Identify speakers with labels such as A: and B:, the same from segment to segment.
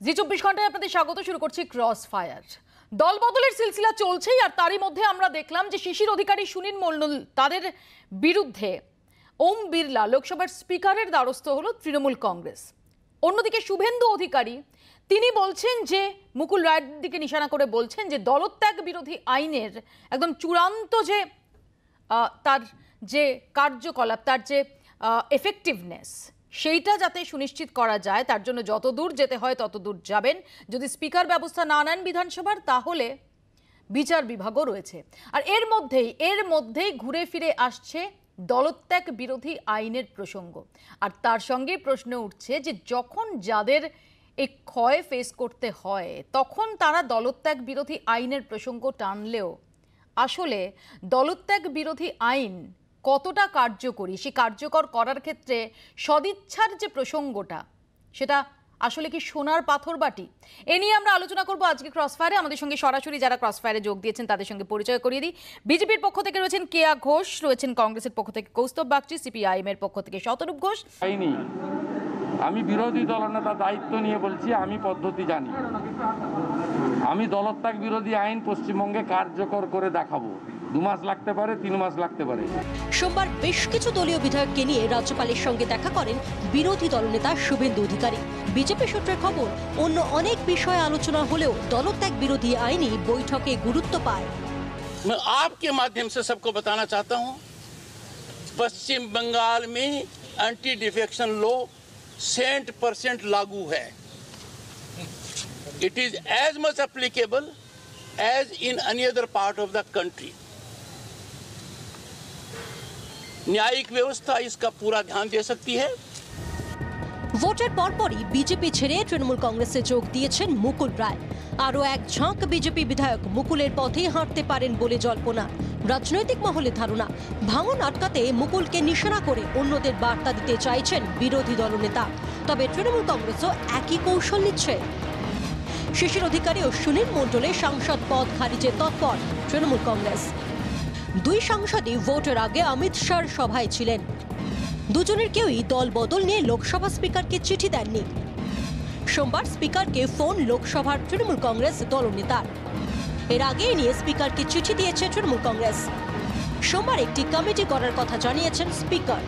A: জি 24 ঘন্টায় আপনাদের স্বাগত। শুরু করছি ক্রস ফায়ার। দল বদলের সিলসিলা চলছেই, আর তারই মধ্যে আমরা দেখলাম যে শিশির অধিকারী, সুনীল মণ্ডল তাদের বিরুদ্ধে ওম বিড়লা লোকসভার স্পিকারের দ্বারস্থ হলো তৃণমূল কংগ্রেস। অন্যদিকে শুভেন্দু অধিকারী তিনি বলছেন যে মুকুল রায়ের দিকে নিশানা করে বলছেন যে দলত্যাগ বিরোধী আইনের একদম চূড়ান্ত যে তার যে কার্যকলাপ, তার যে এফেক্টিভনেস, সেইটা যাতে সুনিশ্চিত করা যায় তার জন্য যত দূর যেতে হয় তত দূর যাবেন। যদি স্পিকার ব্যবস্থা না নেন বিধানসভার, তাহলে বিচার বিভাগও রয়েছে। আর এর মধ্যেই ঘুরে ফিরে আসছে দলত্যাগ বিরোধী আইনের প্রসঙ্গ। আর তার সঙ্গে প্রশ্ন উঠছে যে যখন যাদের এই ক্ষয় ফেস করতে হয় তখন তারা দলত্যাগ বিরোধী আইনের প্রসঙ্গ টানলেও আসলে দলত্যাগ বিরোধী আইন কতটা কার্যকরী, সেই কার্যকর করার ক্ষেত্রে সদিচ্ছার যে প্রসঙ্গটা, সেটা আসলে কি সোনার পাথর বাটি? এ নিয়ে আমরা আলোচনা করব আজকে ক্রসফায়ারে। আমাদের সঙ্গে সরাসরি যারা ক্রসফায়ারে যোগ দিয়েছেন তাদের সঙ্গে পরিচয় করিয়ে দিই। বিজেপির পক্ষ থেকে রয়েছেন কেয়া ঘোষ, রয়েছেন কংগ্রেসের পক্ষ থেকে কৌস্তব বাগচি, সিপিআইএম এর পক্ষ থেকে শতরূপ ঘোষ।
B: আমি বিরোধী দলনেতা দায়িত্ব নিয়ে বলছি, আমি পদ্ধতি জানি। আমি দলত্যাগ বিরোধী আইন পশ্চিমবঙ্গে কার্যকর করে দেখাবো। 2 মাস লাগতে পারে, 3 মাস লাগতে পারে।
C: সোমবার বেশ কিছু দলীয় বিধায়ককে নিয়ে রাজ্যপালের সঙ্গে দেখা করেন বিরোধী দলনেতা শুভেন্দু অধিকারী। বিজেপি সূত্রের খবর, অন্য অনেক বিষয়ে আলোচনা হলেও দলত্যাগ বিরোধী আইনই বৈঠকে গুরুত্ব পায়।
D: मैं आपके माध्यम से सबको बताना चाहता हूं, पश्चिम बंगाल में एंटी डिफेक्शन लॉ 100% लागू है। It is as much applicable as in any other part of the country. न्यायिक व्यवस्था इसका पूरा ध्यान दे सकती है।
C: ভোটের পরপরই বিজেপি ছেড়ে তৃণমূল কংগ্রেসে যোগ দিয়েছেন মুকুল রায়। আরও এক ঝাঁক বিজেপি বিধায়ক মুকুলের পথেই হাঁটতে পারেন বলে জল্পনা। রাজনৈতিক মহলে ধারণা, ভাঙন আটকাতে মুকুলকে নিশানা করে অন্যদের বার্তা দিতে চাইছেন বিরোধী দলনেতা। তবে তৃণমূল কংগ্রেসও একই কৌশল নিচ্ছে। শিশির অধিকারী ও সুনীল মণ্ডলের সাংসদ পদ খারিজে তৎপর তৃণমূল কংগ্রেস। দুই সাংসদই ভোটের আগে অমিত শাহর সভায় ছিলেন। দুজনের কেউই দল বদল নিয়ে লোকসভা স্পিকারকে চিঠি দেননি। সোমবার স্পিকারকে ফোন লোকসভার তৃণমূল কংগ্রেস দলনেতার। এর আগে নিয়ে স্পিকারকে চিঠি দিয়েছে তৃণমূল কংগ্রেস। সোমবার একটি কমিটি করার কথা জানিয়েছেন স্পিকার।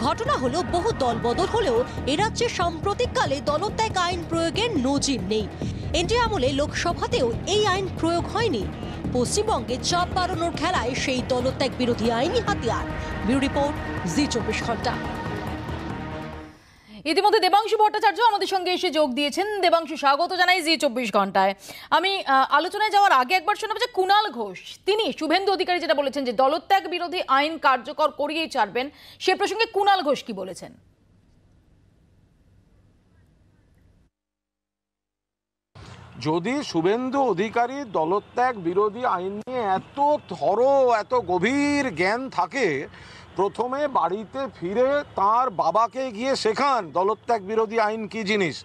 C: ঘটনা হলো, বহু দল বদল হলেও এ রাজ্যে সাম্প্রতিককালে দলত্যাগ আইন প্রয়োগের নজির নেই। এনডিএ আমলে লোকসভাতেও এই আইন প্রয়োগ হয়নি। পশ্চিমবঙ্গে চাপ বাড়ানোর খেলায় সেই দলত্যাগ বিরোধী আইনি হাতিয়ার। ব্যুরো রিপোর্ট, জি24 ঘন্টা।
A: ইতিমধ্যে দেবাংশু ভট্টাচার্য আমাদের সঙ্গে এসে যোগ দিয়েছেন। দেবাংশু, স্বাগত জানাই জি24 ঘন্টায়। আমি আলোচনায় যাওয়ার আগে একবার শোনাবো যে কুণাল ঘোষ তিনি শুভেন্দু অধিকারী যেটা বলেছেন যে দলত্যাগ বিরোধী আইন কার্যকর করিয়েই ছাড়বেন, সে প্রসঙ্গে কুণাল ঘোষ কি বলেছেন?
E: যদি শুভেন্দু অধিকারী দলত্যাগ বিরোধী আইন নিয়ে এত গভীর জ্ঞান থাকে, প্রথমে বাড়িতে ফিরে তার বাবাকে গিয়ে শেখান দলত্যাগ বিরোধী আইন কি জিনিস।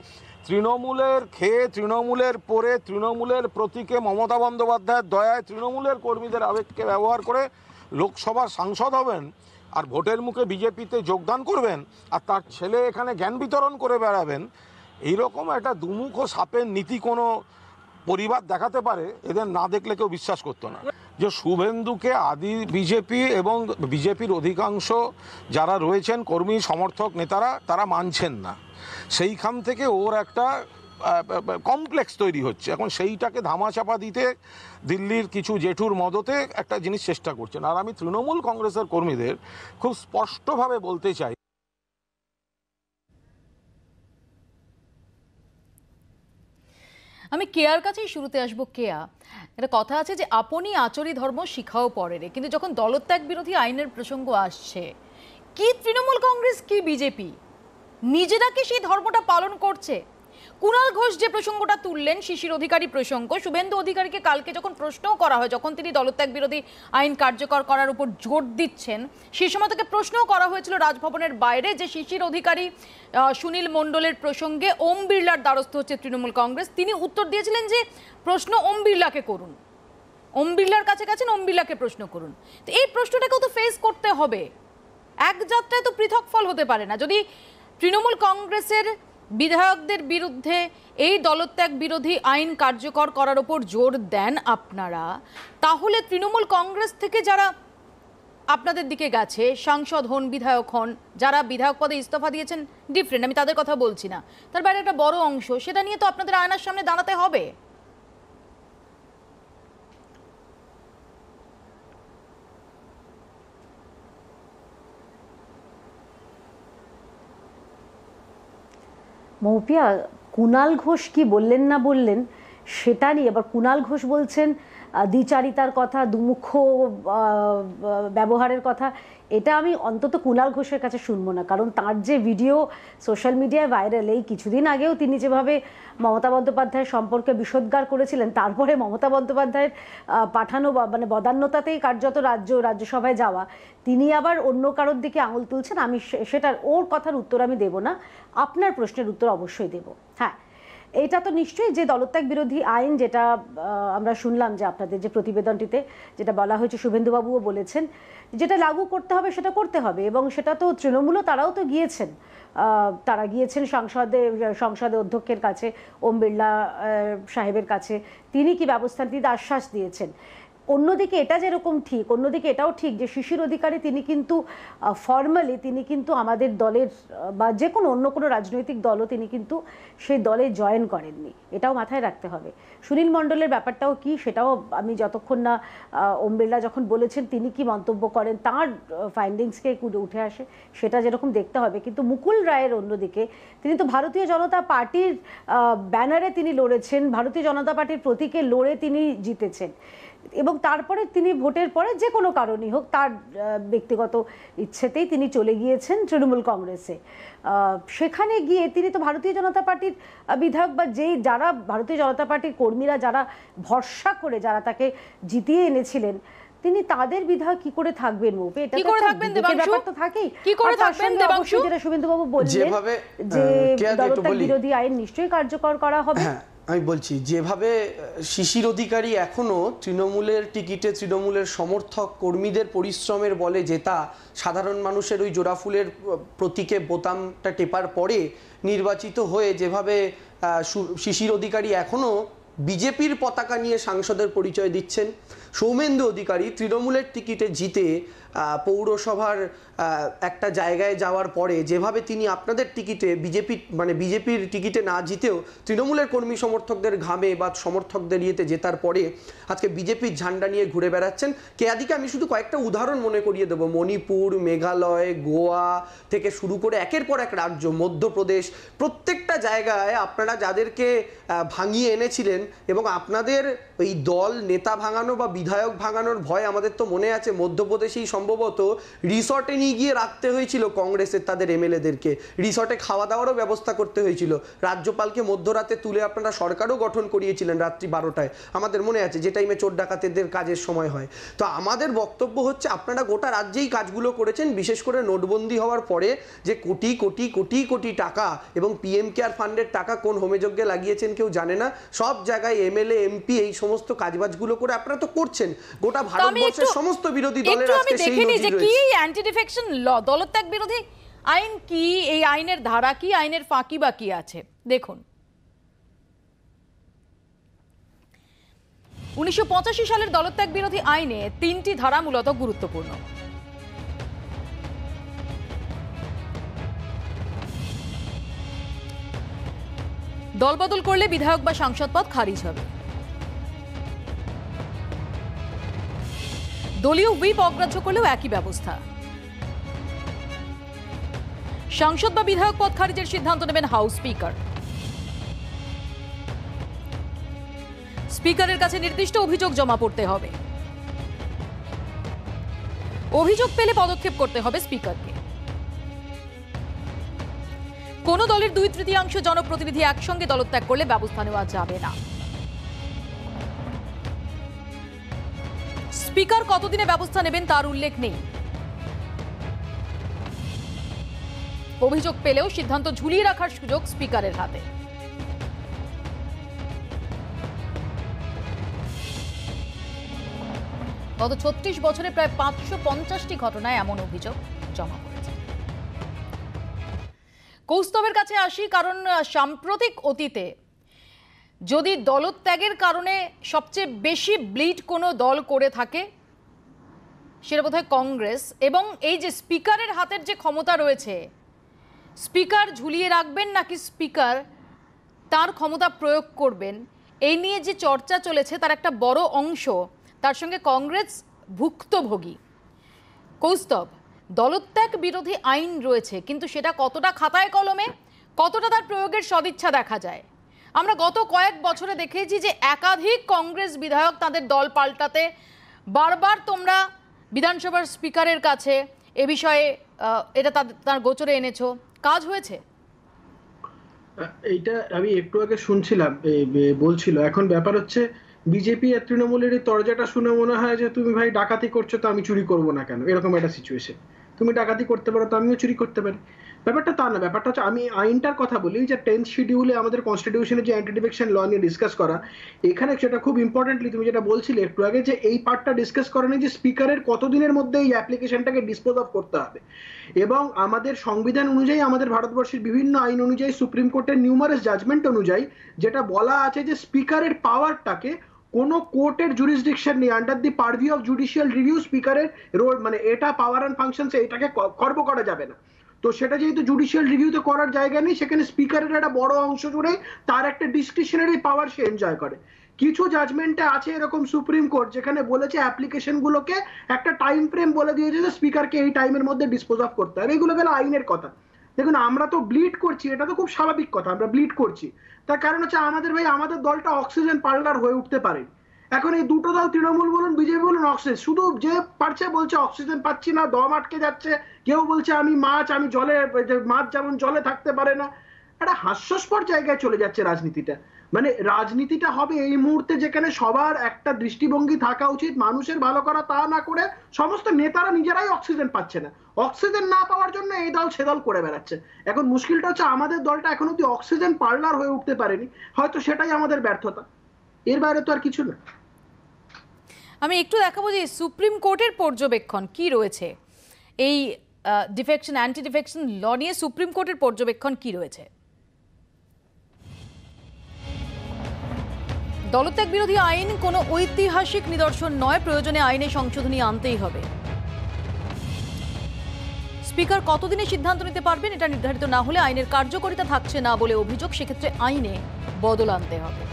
E: তৃণমূলের খেয়ে, তৃণমূলের পরে, তৃণমূলের প্রতীকে মমতা বন্দ্যোপাধ্যায়ের দয়ায় তৃণমূলের কর্মীদের আবেগকে ব্যবহার করে লোকসভার সাংসদ হবেন, আর ভোটের মুখে বিজেপিতে যোগদান করবেন, আর তার ছেলে এখানে জ্ঞান বিতরণ করে বেড়াবেন। এইরকম একটা দুমুখো সাপের নীতি কোনো পরিবার দেখাতে পারে, এদের না দেখলে কেউ বিশ্বাস করতো না। যে শুভেন্দুকে আদি বিজেপি এবং বিজেপির অধিকাংশ যারা রয়েছেন কর্মী সমর্থক নেতারা, তারা মানছেন না। সেইখান থেকে ওর একটা কমপ্লেক্স তৈরি হচ্ছে। এখন সেইটাকে ধামাচাপা দিতে দিল্লির কিছু জেঠুর মদতে একটা জিনিস চেষ্টা করছেন। আর আমি তৃণমূল কংগ্রেসের কর্মীদের খুব স্পষ্টভাবে বলতে চাই,
A: আমি কেয়ার কাছেই শুরুতে আসবো। কেয়া, একটা কথা আছে যে আপনি আচরি ধর্ম শিখাও পরে রে, কিন্তু যখন দলত্যাগ বিরোধী আইনের প্রসঙ্গ আসছে, কি তৃণমূল কংগ্রেস কি বিজেপি নিজেরা কি সেই ধর্মটা পালন করছে? কুণাল ঘোষ যে প্রসঙ্গটা তুললেন, শিশির অধিকারী প্রসঙ্গ, শুভেন্দু অধিকারীকে কালকে যখন প্রশ্নও করা হয়, যখন তিনি দলত্যাগ বিরোধী আইন কার্যকর করার উপর জোর দিচ্ছেন, সেই সময় তাকে প্রশ্নও করা হয়েছিল রাজভবনের বাইরে যে শিশির অধিকারী সুনীল মণ্ডলের প্রসঙ্গে ওম বিড়লার দ্বারস্থ হচ্ছে তৃণমূল কংগ্রেস। তিনি উত্তর দিয়েছিলেন যে প্রশ্ন ওম বিড়লাকে করুন, ওম বিড়লার কাছে গেছেন, ওম বিড়লাকে প্রশ্ন করুন। তো এই প্রশ্নটাকেও তো ফেস করতে হবে। এক যাত্রায় তো পৃথক ফল হতে পারে না। যদি তৃণমূল কংগ্রেসের বিধায়কদের বিরুদ্ধে এই দলত্যাগ বিরোধী আইন কার্যকর করার উপর জোর দেন আপনারা, তাহলে তৃণমূল কংগ্রেস থেকে যারা আপনাদের দিকে গেছে, সাংসদ হন, বিধায়ক হন, যারা বিধায়ক পদে ইস্তফা দিয়েছেন ডিফারেন্ট, আমি তাদের কথা বলছি না, তার বাইরে একটা বড় অংশ, সেটা নিয়ে তো আপনাদের আয়নার সামনে দাঁড়াতে হবে।
F: মৌপিয়া, কুণাল ঘোষ কি বললেন না বললেন সেটা নিয়ে এবার কুণাল ঘোষ বলছেন দ্বিচারিতার কথা, দুমুখ ব্যবহারের কথা। এটা আমি অন্তত কুণাল ঘোষের কাছে শুনবো না, কারণ তার যে ভিডিও সোশ্যাল মিডিয়ায় ভাইরাল, এই কিছুদিন আগেও তিনি যেভাবে মমতা বন্দ্যোপাধ্যায়ের সম্পর্কে বিষোদ্গার করেছিলেন, তারপরে মমতা বন্দ্যোপাধ্যায়ের পাঠানো মানে বদান্যতাতেই কার্যত রাজ্যসভায় যাওয়া, তিনি আবার অন্য কারোর দিকে আঙুল তুলছেন। আমি সেটার ওর কথার উত্তর আমি দেব না, আপনার প্রশ্নের উত্তর অবশ্যই দেব। হ্যাঁ, এটা তো নিশ্চয়ই যে দলত্যাগ বিরোধী আইন, যেটা আমরা শুনলাম যে আপনাদের যে প্রতিবেদনটিতে যেটা বলা হয়েছে, শুভেন্দুবাবুও বলেছেন যেটা লাগু করতে হবে সেটা করতে হবে, এবং সেটা তো তৃণমূলও তারাও তো গিয়েছেন, তারা গিয়েছেন সংসদে অধ্যক্ষের কাছে, ওম বিড়লা সাহেবের কাছে, তিনি কি ব্যবস্থা নিতে আশ্বাস দিয়েছেন। অন্যদিকে এটা যেরকম ঠিক, অন্যদিকে এটাও ঠিক যে শিশির অধিকারী তিনি কিন্তু ফর্মালি তিনি কিন্তু আমাদের দলের বা যে কোনো অন্য কোনো রাজনৈতিক দলও তিনি কিন্তু সেই দলে জয়েন করেননি, এটাও মাথায় রাখতে হবে। সুনীল মণ্ডলের ব্যাপারটাও কি, সেটাও আমি যতক্ষণ না ওম বিড়লা যখন বলেছেন তিনি কি মন্তব্য করেন, তাঁর ফাইন্ডিংসকে উঠে আসে, সেটা যেরকম দেখতে হবে। কিন্তু মুকুল রায়ের অন্যদিকে তিনি তো ভারতীয় জনতা পার্টির ব্যানারে তিনি লড়েছেন, ভারতীয় জনতা পার্টির প্রতীকে লড়ে তিনি জিতেছেন, এবং তারপরে তিনি ভোটের পরে যে কোনো কারণেই হোক তার ব্যক্তিগত ইচ্ছেতেই তিনি চলে গিয়েছেন তৃণমূল কংগ্রেসে। সেখানে গিয়ে তিনি তো ভারতীয় জনতা পার্টির বিধায়ক, বা যারা ভারতীয় জনতা পার্টির কর্মীরা যারা ভরসা করে যারা তাকে জিতিয়ে এনেছিলেন, তিনি তাদের বিধায়ক কি করে থাকবেন? মৌপে এটা তো ব্যাপার তো থাকেই।
A: কি করে থাকবেন দেবাংশু?
F: যেটা শুভেন্দুবাবু বললেন যে দলত্যাগ বিরোধী আইন নিশ্চয়ই কার্যকর করা হবে।
G: আমি বলছি, যেভাবে শিশির অধিকারী এখনো তৃণমূলের টিকিটে তৃণমূলের সমর্থক কর্মীদের পরিশ্রমের বলে জেতা, সাধারণ মানুষের ওই জোড়া ফুলের প্রতীকে বোতামটা টেপার পরে নির্বাচিত হয়ে যেভাবে শিশির অধিকারী এখনো বিজেপির পতাকা নিয়ে সাংসদের পরিচয় দিচ্ছেন, সৌমেন্দু অধিকারী তৃণমূলের টিকিটে জিতে পৌরসভার একটা জায়গায় যাওয়ার পরে যেভাবে তিনি আপনাদের টিকিটে বিজেপির টিকিটে না জিতেও তৃণমূলের কর্মী সমর্থকদের ঘামে বা সমর্থকদের ইয়েতে জেতার পরে আজকে বিজেপির ঝান্ডা নিয়ে ঘুরে বেড়াচ্ছেন। কেয়াদিকে আমি শুধু কয়েকটা উদাহরণ মনে করিয়ে দেবো। মণিপুর, মেঘালয়, গোয়া থেকে শুরু করে একের পর এক রাজ্য, মধ্যপ্রদেশ, প্রত্যেকটা জায়গায় আপনারা যাদেরকে ভাঙিয়ে এনেছিলেন, এবং আপনাদের ওই দল নেতা ভাঙানো বা বিধায়ক ভাঙানোর ভয় আমাদের তো মনে আছে, মধ্যপ্রদেশেই সম্ভবত রিসর্টে নিয়ে গিয়ে রাখতে হয়েছিল কংগ্রেসের তাদের এমএলএদেরকে, রিসর্টে খাওয়া দাওয়ারও ব্যবস্থা করতে হয়েছিল, রাজ্যপালকে মধ্যরাতে তুলে আপনারা সরকারও গঠন করিয়েছিলেন রাত্রি 12টায়, আমাদের মনে আছে, যে টাইমে চোর ডাকাতেদের কাজের সময় হয়। তো আমাদের বক্তব্য হচ্ছে আপনারা গোটা রাজ্যেই কাজগুলো করেছেন, বিশেষ করে নোটবন্দি হওয়ার পরে যে কোটি কোটি কোটি কোটি টাকা এবং পিএম কেয়ার ফান্ডের টাকা কোন হোমেযজ্ঞে লাগিয়েছেন কেউ জানে না, সব জায়গায় এমএলএ এমপি এই সমস্ত কাজবাজগুলো করে আপনারা তো করছেন। গোটা ভারতবর্ষের সমস্ত বিরোধী দলের আজকে সেই নজির রয়েছে।
A: কি অ্যান্টি ডিফেকশন ল, দলত্যাগ বিরোধী আইন কি, এই আইনের ধারা কি, আইনের ফাঁকি বা কি আছে দেখুন। 1985 সালের দলত্যাগ বিরোধী আইনে 3টি ধারা মূলত গুরুত্বপূর্ণ। দলবদল করলে বিধায়ক বা সাংসদ পদ খারিজ হবে, দলীয় হুইপ অগ্রাহ্য করলেও একই ব্যবস্থা, সাংসদ বা বিধায়ক পদ খারিজের সিদ্ধান্ত নেবেন হাউস স্পিকার, স্পিকারের কাছে নির্দিষ্ট অভিযোগ জমা পড়তে হবে, অভিযোগ পেলে পদক্ষেপ করতে হবে স্পিকারকে, কোন দলের 2/3 জনপ্রতিনিধি একসঙ্গে দলত্যাগ করলে ব্যবস্থা নেওয়া যাবে না, স্পিকার কতদিনে ব্যবস্থা নেবেন তার উল্লেখ নেই, অভিযোগ পেলেও সিদ্ধান্ত ঝুলিয়ে রাখার সুযোগ স্পিকারের হাতে। গত 36 বছরে প্রায় 550টি ঘটনায় এমন অভিযোগ জমা পড়েছে। কৌস্তবের কাছে আসি, কারণ সাম্প্রতিক অতীতে যদি দলত্যাগের কারণে সবচেয়ে বেশি ব্লিড কোনো দল করে থাকে সেটা বোধহয় কংগ্রেস, এবং এই যে স্পিকারের হাতের যে ক্ষমতা রয়েছে, স্পিকার ঝুলিয়ে রাখবেন নাকি স্পিকার তার ক্ষমতা প্রয়োগ করবেন, এই নিয়ে যে চর্চা চলেছে তার একটা বড় অংশ তার সঙ্গে কংগ্রেস ভুক্তভোগী। কৌস্তব, দলত্যাগ বিরোধী আইন রয়েছে, কিন্তু সেটা কতটা খাতায় কলমে, কতটা তার প্রয়োগের সদিচ্ছা দেখা যায়? আমরা গত কয়েক বছরে দেখেছি যে একাধিক কংগ্রেস বিধায়ক তাদের দল পাল্টাতে বারবার তোমরা বিধানসভার স্পিকারের কাছে এ বিষয়ে এটা তার গোচরে এনেছো, কাজ হয়েছে?
H: এইটা আমি একটু আগে শুনছিলাম, বলছিল। এখন ব্যাপার হচ্ছে বিজেপি আর তৃণমূলের এই তরজাটা শুনে মনে হয় যে তুমি ভাই ডাকাতি করছো তো আমি চুরি করবো না কেন, এরকম একটা সিচুয়েশন। তুমি ডাকাতি করতে পারো তো আমিও চুরি করতে পারি, ব্যাপারটা তা না। ব্যাপারটা হচ্ছে, আমি আইনটার কথা বলি যে 10th শিডিউলে আমাদের কনস্টিটিউশনে যে অ্যান্টি ডিফেকশন ল নিয়ে ডিসকাস করা, এখানে সেটা খুব ইম্পর্টেন্টলি তুমি যেটা বলছিলে একটু আগে, যে এই পার্টটা ডিসকাস করা নেই যে স্পিকারের কতদিনের মধ্যে এই অ্যাপ্লিকেশনটাকে ডিসপোজ অফ করতে হবে। এবং আমাদের সংবিধান অনুযায়ী, আমাদের ভারতবর্ষের বিভিন্ন আইন অনুযায়ী, সুপ্রিম কোর্টের নিউমারাস জাজমেন্ট অনুযায়ী যেটা বলা আছে যে স্পিকারের পাওয়ারটাকে কোনো কোর্টের জুরিসডিকশন নেই, under the পারভিউ of judicial review স্পিকারের রোল, মানে এটা পাওয়ার অ্যান্ড ফাংশনস, এটাকে খর্ব করা যাবে না। তো সেটা যেহেতু জুডিশিয়াল রিভিউতে করার জায়গা নেই, সেখানে স্পিকারের একটা বড় অংশ জুড়ে তার একটা ডিসক্রিশনারি পাওয়ার সে এনজয় করে। কিছু জাজমেন্টে আছে এরকম সুপ্রিম কোর্ট যেখানে বলেছে অ্যাপ্লিকেশন গুলোকে একটা টাইম ফ্রেম বলে দিয়েছে যে স্পিকারকে এই টাইমের মধ্যে ডিসপোজ অফ করতে হবে। এগুলো গেল আইনের কথা। দেখুন, আমরা তো ব্লিড করছি, এটা তো খুব স্বাভাবিক কথা, আমরা ব্লিড করছি। তার কারণ হচ্ছে আমাদের দলটা অক্সিজেন পার্লার হয়ে উঠতে পারে। এখন এই দুটো দল, তৃণমূল বলুন বিজেপি বলুন, অক্সিজেন শুধু যে পারছে বলছে অক্সিজেন পাচ্ছি না, দম আটকে যাচ্ছে। কেউ বলছে আমি জলে, মাছ যেমন জলে থাকতে পারে না। একটা হাস্যস্পদ জায়গায় চলে যাচ্ছে রাজনীতিটা। মানে রাজনীতিটা হবে এই মুহূর্তে যেখানে সবার একটা দৃষ্টিভঙ্গি থাকা উচিত মানুষের ভালো করা, তা না করে সমস্ত নেতারা নিজেরাই অক্সিজেন পাচ্ছে না। অক্সিজেন না পাওয়ার জন্য এই দল সে দল করে বেড়াচ্ছে। এখন মুশকিলটা হচ্ছে আমাদের দলটা এখন অব্দি অক্সিজেন পার্লার হয়ে উঠতে পারেনি, হয়তো সেটাই আমাদের ব্যর্থতা, এর বাইরে তো আর কিছু না।
A: আমি একটু দেখাবো যে সুপ্রিম কোর্টের পর্যবেক্ষণ কি রয়েছে এই ডিফেকশন, অ্যান্টি ডিফেকশন ল নিয়ে সুপ্রিম কোর্টের পর্যবেক্ষণ কি রয়েছে। দলত্যাগ বিরোধী আইন কোনো ঐতিহাসিক নিদর্শন নয়, প্রয়োজনে আইনে সংশোধনী আনতেই হবে। স্পিকার কতদিনে সিদ্ধান্ত নিতে পারবেন এটা নির্ধারিত না হলে আইনের কার্যকারিতা থাকছে না বলে অভিযোগ, সেক্ষেত্রে আইনে বদল আনতে হবে।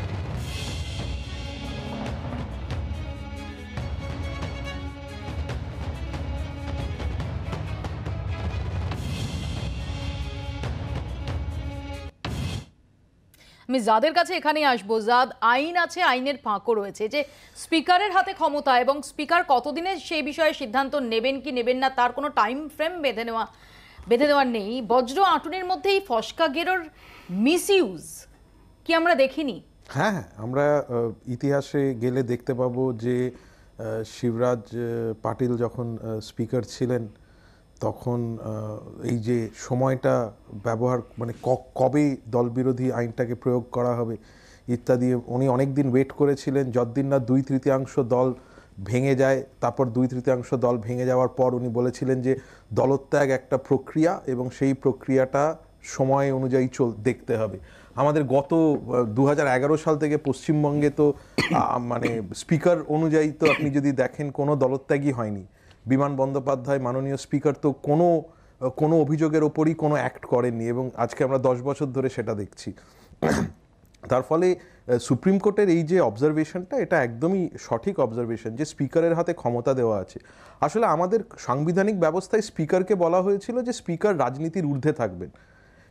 A: আমি যাদের কাছে এখানেই আসবো, যাদ আইন আছে, আইনের ফাঁকও রয়েছে, যে স্পিকারের হাতে ক্ষমতা এবং স্পিকার কতদিনে সেই বিষয়ে সিদ্ধান্ত নেবেন কি নেবেন না তার কোনো টাইম ফ্রেম বেঁধে দেওয়ার নেই। বজ্র আঁটুনের মধ্যে এই ফসকা গেরোর মিসইউজ কি আমরা দেখিনি?
E: হ্যাঁ, আমরা ইতিহাসে গেলে দেখতে পাবো যে শিবরাজ পাটিল যখন স্পিকার ছিলেন তখন এই যে সময়টা ব্যবহার, মানে কবে দলবিরোধী আইনটাকে প্রয়োগ করা হবে ইত্যাদি, উনি অনেক দিন ওয়েট করেছিলেন, যতদিন না 2/3 দল ভেঙে যায়। তারপর 2/3 দল ভেঙে যাওয়ার পর উনি বলেছিলেন যে দলত্যাগ একটা প্রক্রিয়া এবং সেই প্রক্রিয়াটা সময় অনুযায়ী দেখতে হবে। আমাদের গত 2011 সাল থেকে পশ্চিমবঙ্গে তো মানে স্পিকার অনুযায়ী তো আপনি যদি দেখেন কোনো দলত্যাগই হয়নি। বিমান বন্দ্যোপাধ্যায় মাননীয় স্পিকার তো কোনো অভিযোগের ওপরই কোনো অ্যাক্ট করেননি, এবং আজকে আমরা 10 বছর ধরে সেটা দেখছি। তার ফলে সুপ্রিম কোর্টের এই যে অবজারভেশনটা, এটা একদমই সঠিক অবজারভেশন যে স্পিকারের হাতে ক্ষমতা দেওয়া আছে। আসলে আমাদের সাংবিধানিক ব্যবস্থায় স্পিকারকে বলা হয়েছিল যে স্পিকার রাজনীতির ঊর্ধ্বে থাকবেন,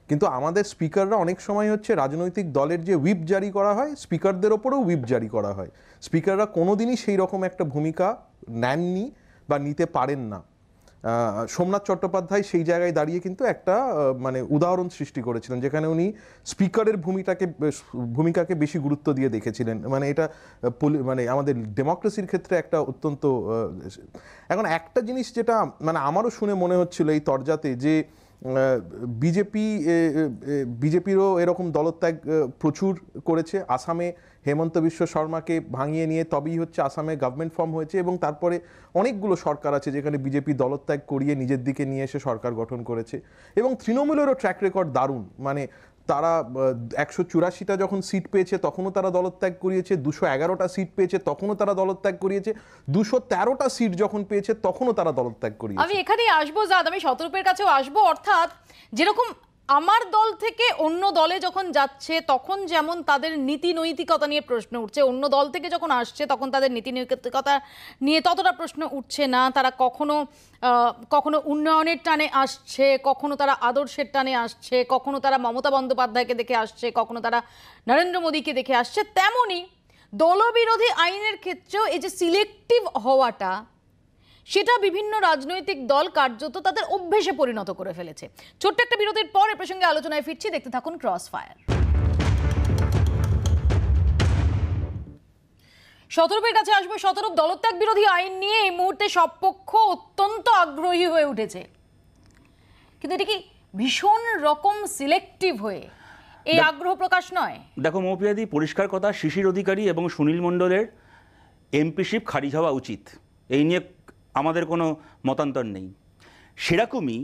E: কিন্তু আমাদের স্পিকাররা অনেক সময় হচ্ছে রাজনৈতিক দলের যে হুইপ জারি করা হয়, স্পিকারদের ওপরেও হুইপ জারি করা হয়। স্পিকাররা কোনোদিনই সেই রকম একটা ভূমিকা নেননি বা নিতে পারেন না। সোমনাথ চট্টোপাধ্যায় সেই জায়গায় দাঁড়িয়ে কিন্তু একটা মানে উদাহরণ সৃষ্টি করেছিলেন, যেখানে উনি স্পিকারের ভূমিকাকে বেশি গুরুত্ব দিয়ে দেখেছিলেন। মানে এটা মানে আমাদের ডেমোক্রেসির ক্ষেত্রে একটা অত্যন্ত। এখন একটা জিনিস যেটা মানে আমারও শুনে মনে হচ্ছিল এই তরজাতে, যে
I: বিজেপিরও এরকম দলত্যাগ প্রচুর করেছে। আসামে হেমন্ত বিশ্ব শর্মাকে ভাঙিয়ে নিয়ে তবেই হচ্ছে আসামে গভর্নমেন্ট ফর্ম হয়েছে, এবং তারপরে অনেকগুলো সরকার আছে যেখানে বিজেপি দলত্যাগ করিয়ে নিজের দিকে নিয়ে এসে সরকার গঠন করেছে। এবং তৃণমূলেরও ট্র্যাক রেকর্ড দারুণ, মানে তারা 184টা যখন সিট পেয়েছে তখনও তারা দলত্যাগ করিয়েছে, 211টা সিট পেয়েছে তখনও তারা দলত্যাগ করিয়েছে, 213টা সিট যখন পেয়েছে তখনও তারা দলত্যাগ করিয়েছে।
A: আমি এখানেই আসবো জাদ, আমি শতরূপের কাছেও আসবো। অর্থাৎ যেরকম আমার দল থেকে অন্য দলে যখন যাচ্ছে তখন যেমন তাদের নীতি নৈতিকতা নিয়ে প্রশ্ন উঠছে, অন্য দল থেকে যখন আসছে তখন তাদের নীতি নৈতিকতা নিয়ে ততটা প্রশ্ন উঠছে না। তারা কখনো উন্নয়নের টানে আসছে, কখনো তারা আদর্শের টানে আসছে, কখনো তারা মমতা বন্দ্যোপাধ্যায়কে দেখে আসছে, কখনো তারা নরেন্দ্র মোদীকে দেখে আসছে। তেমনই দলবিরোধী আইনের ক্ষেত্রেও এই যে সিলেক্টিভ হওয়াটা, সেটা বিভিন্ন রাজনৈতিক দল কার্যত তাদের অভ্যেসে পরিণত করে ফেলেছে। ছোট্ট একটা বিরতির পর এ প্রসঙ্গে আলোচনায় ফিরছি, দেখতে থাকুন ক্রস ফায়ার। শতরূপের কাছে আসবো। শতরূপ, দলত্যাগ বিরোধী আইন নিয়ে এই মুহূর্তে সব পক্ষ অত্যন্ত আগ্রহী হয়ে উঠেছে, কিন্তু এটা কি ভীষণ রকম সিলেক্টিভ হয়ে এই আগ্রহ প্রকাশ নয়?
J: দেখো মৌপিয়াদি, পরিষ্কার কথা, শিশির অধিকারী এবং সুনীল মণ্ডলের এমপিশিপ খারিজ হওয়া উচিত, এই নিয়ে আমাদের কোনো মতান্তর নেই। সেরকমই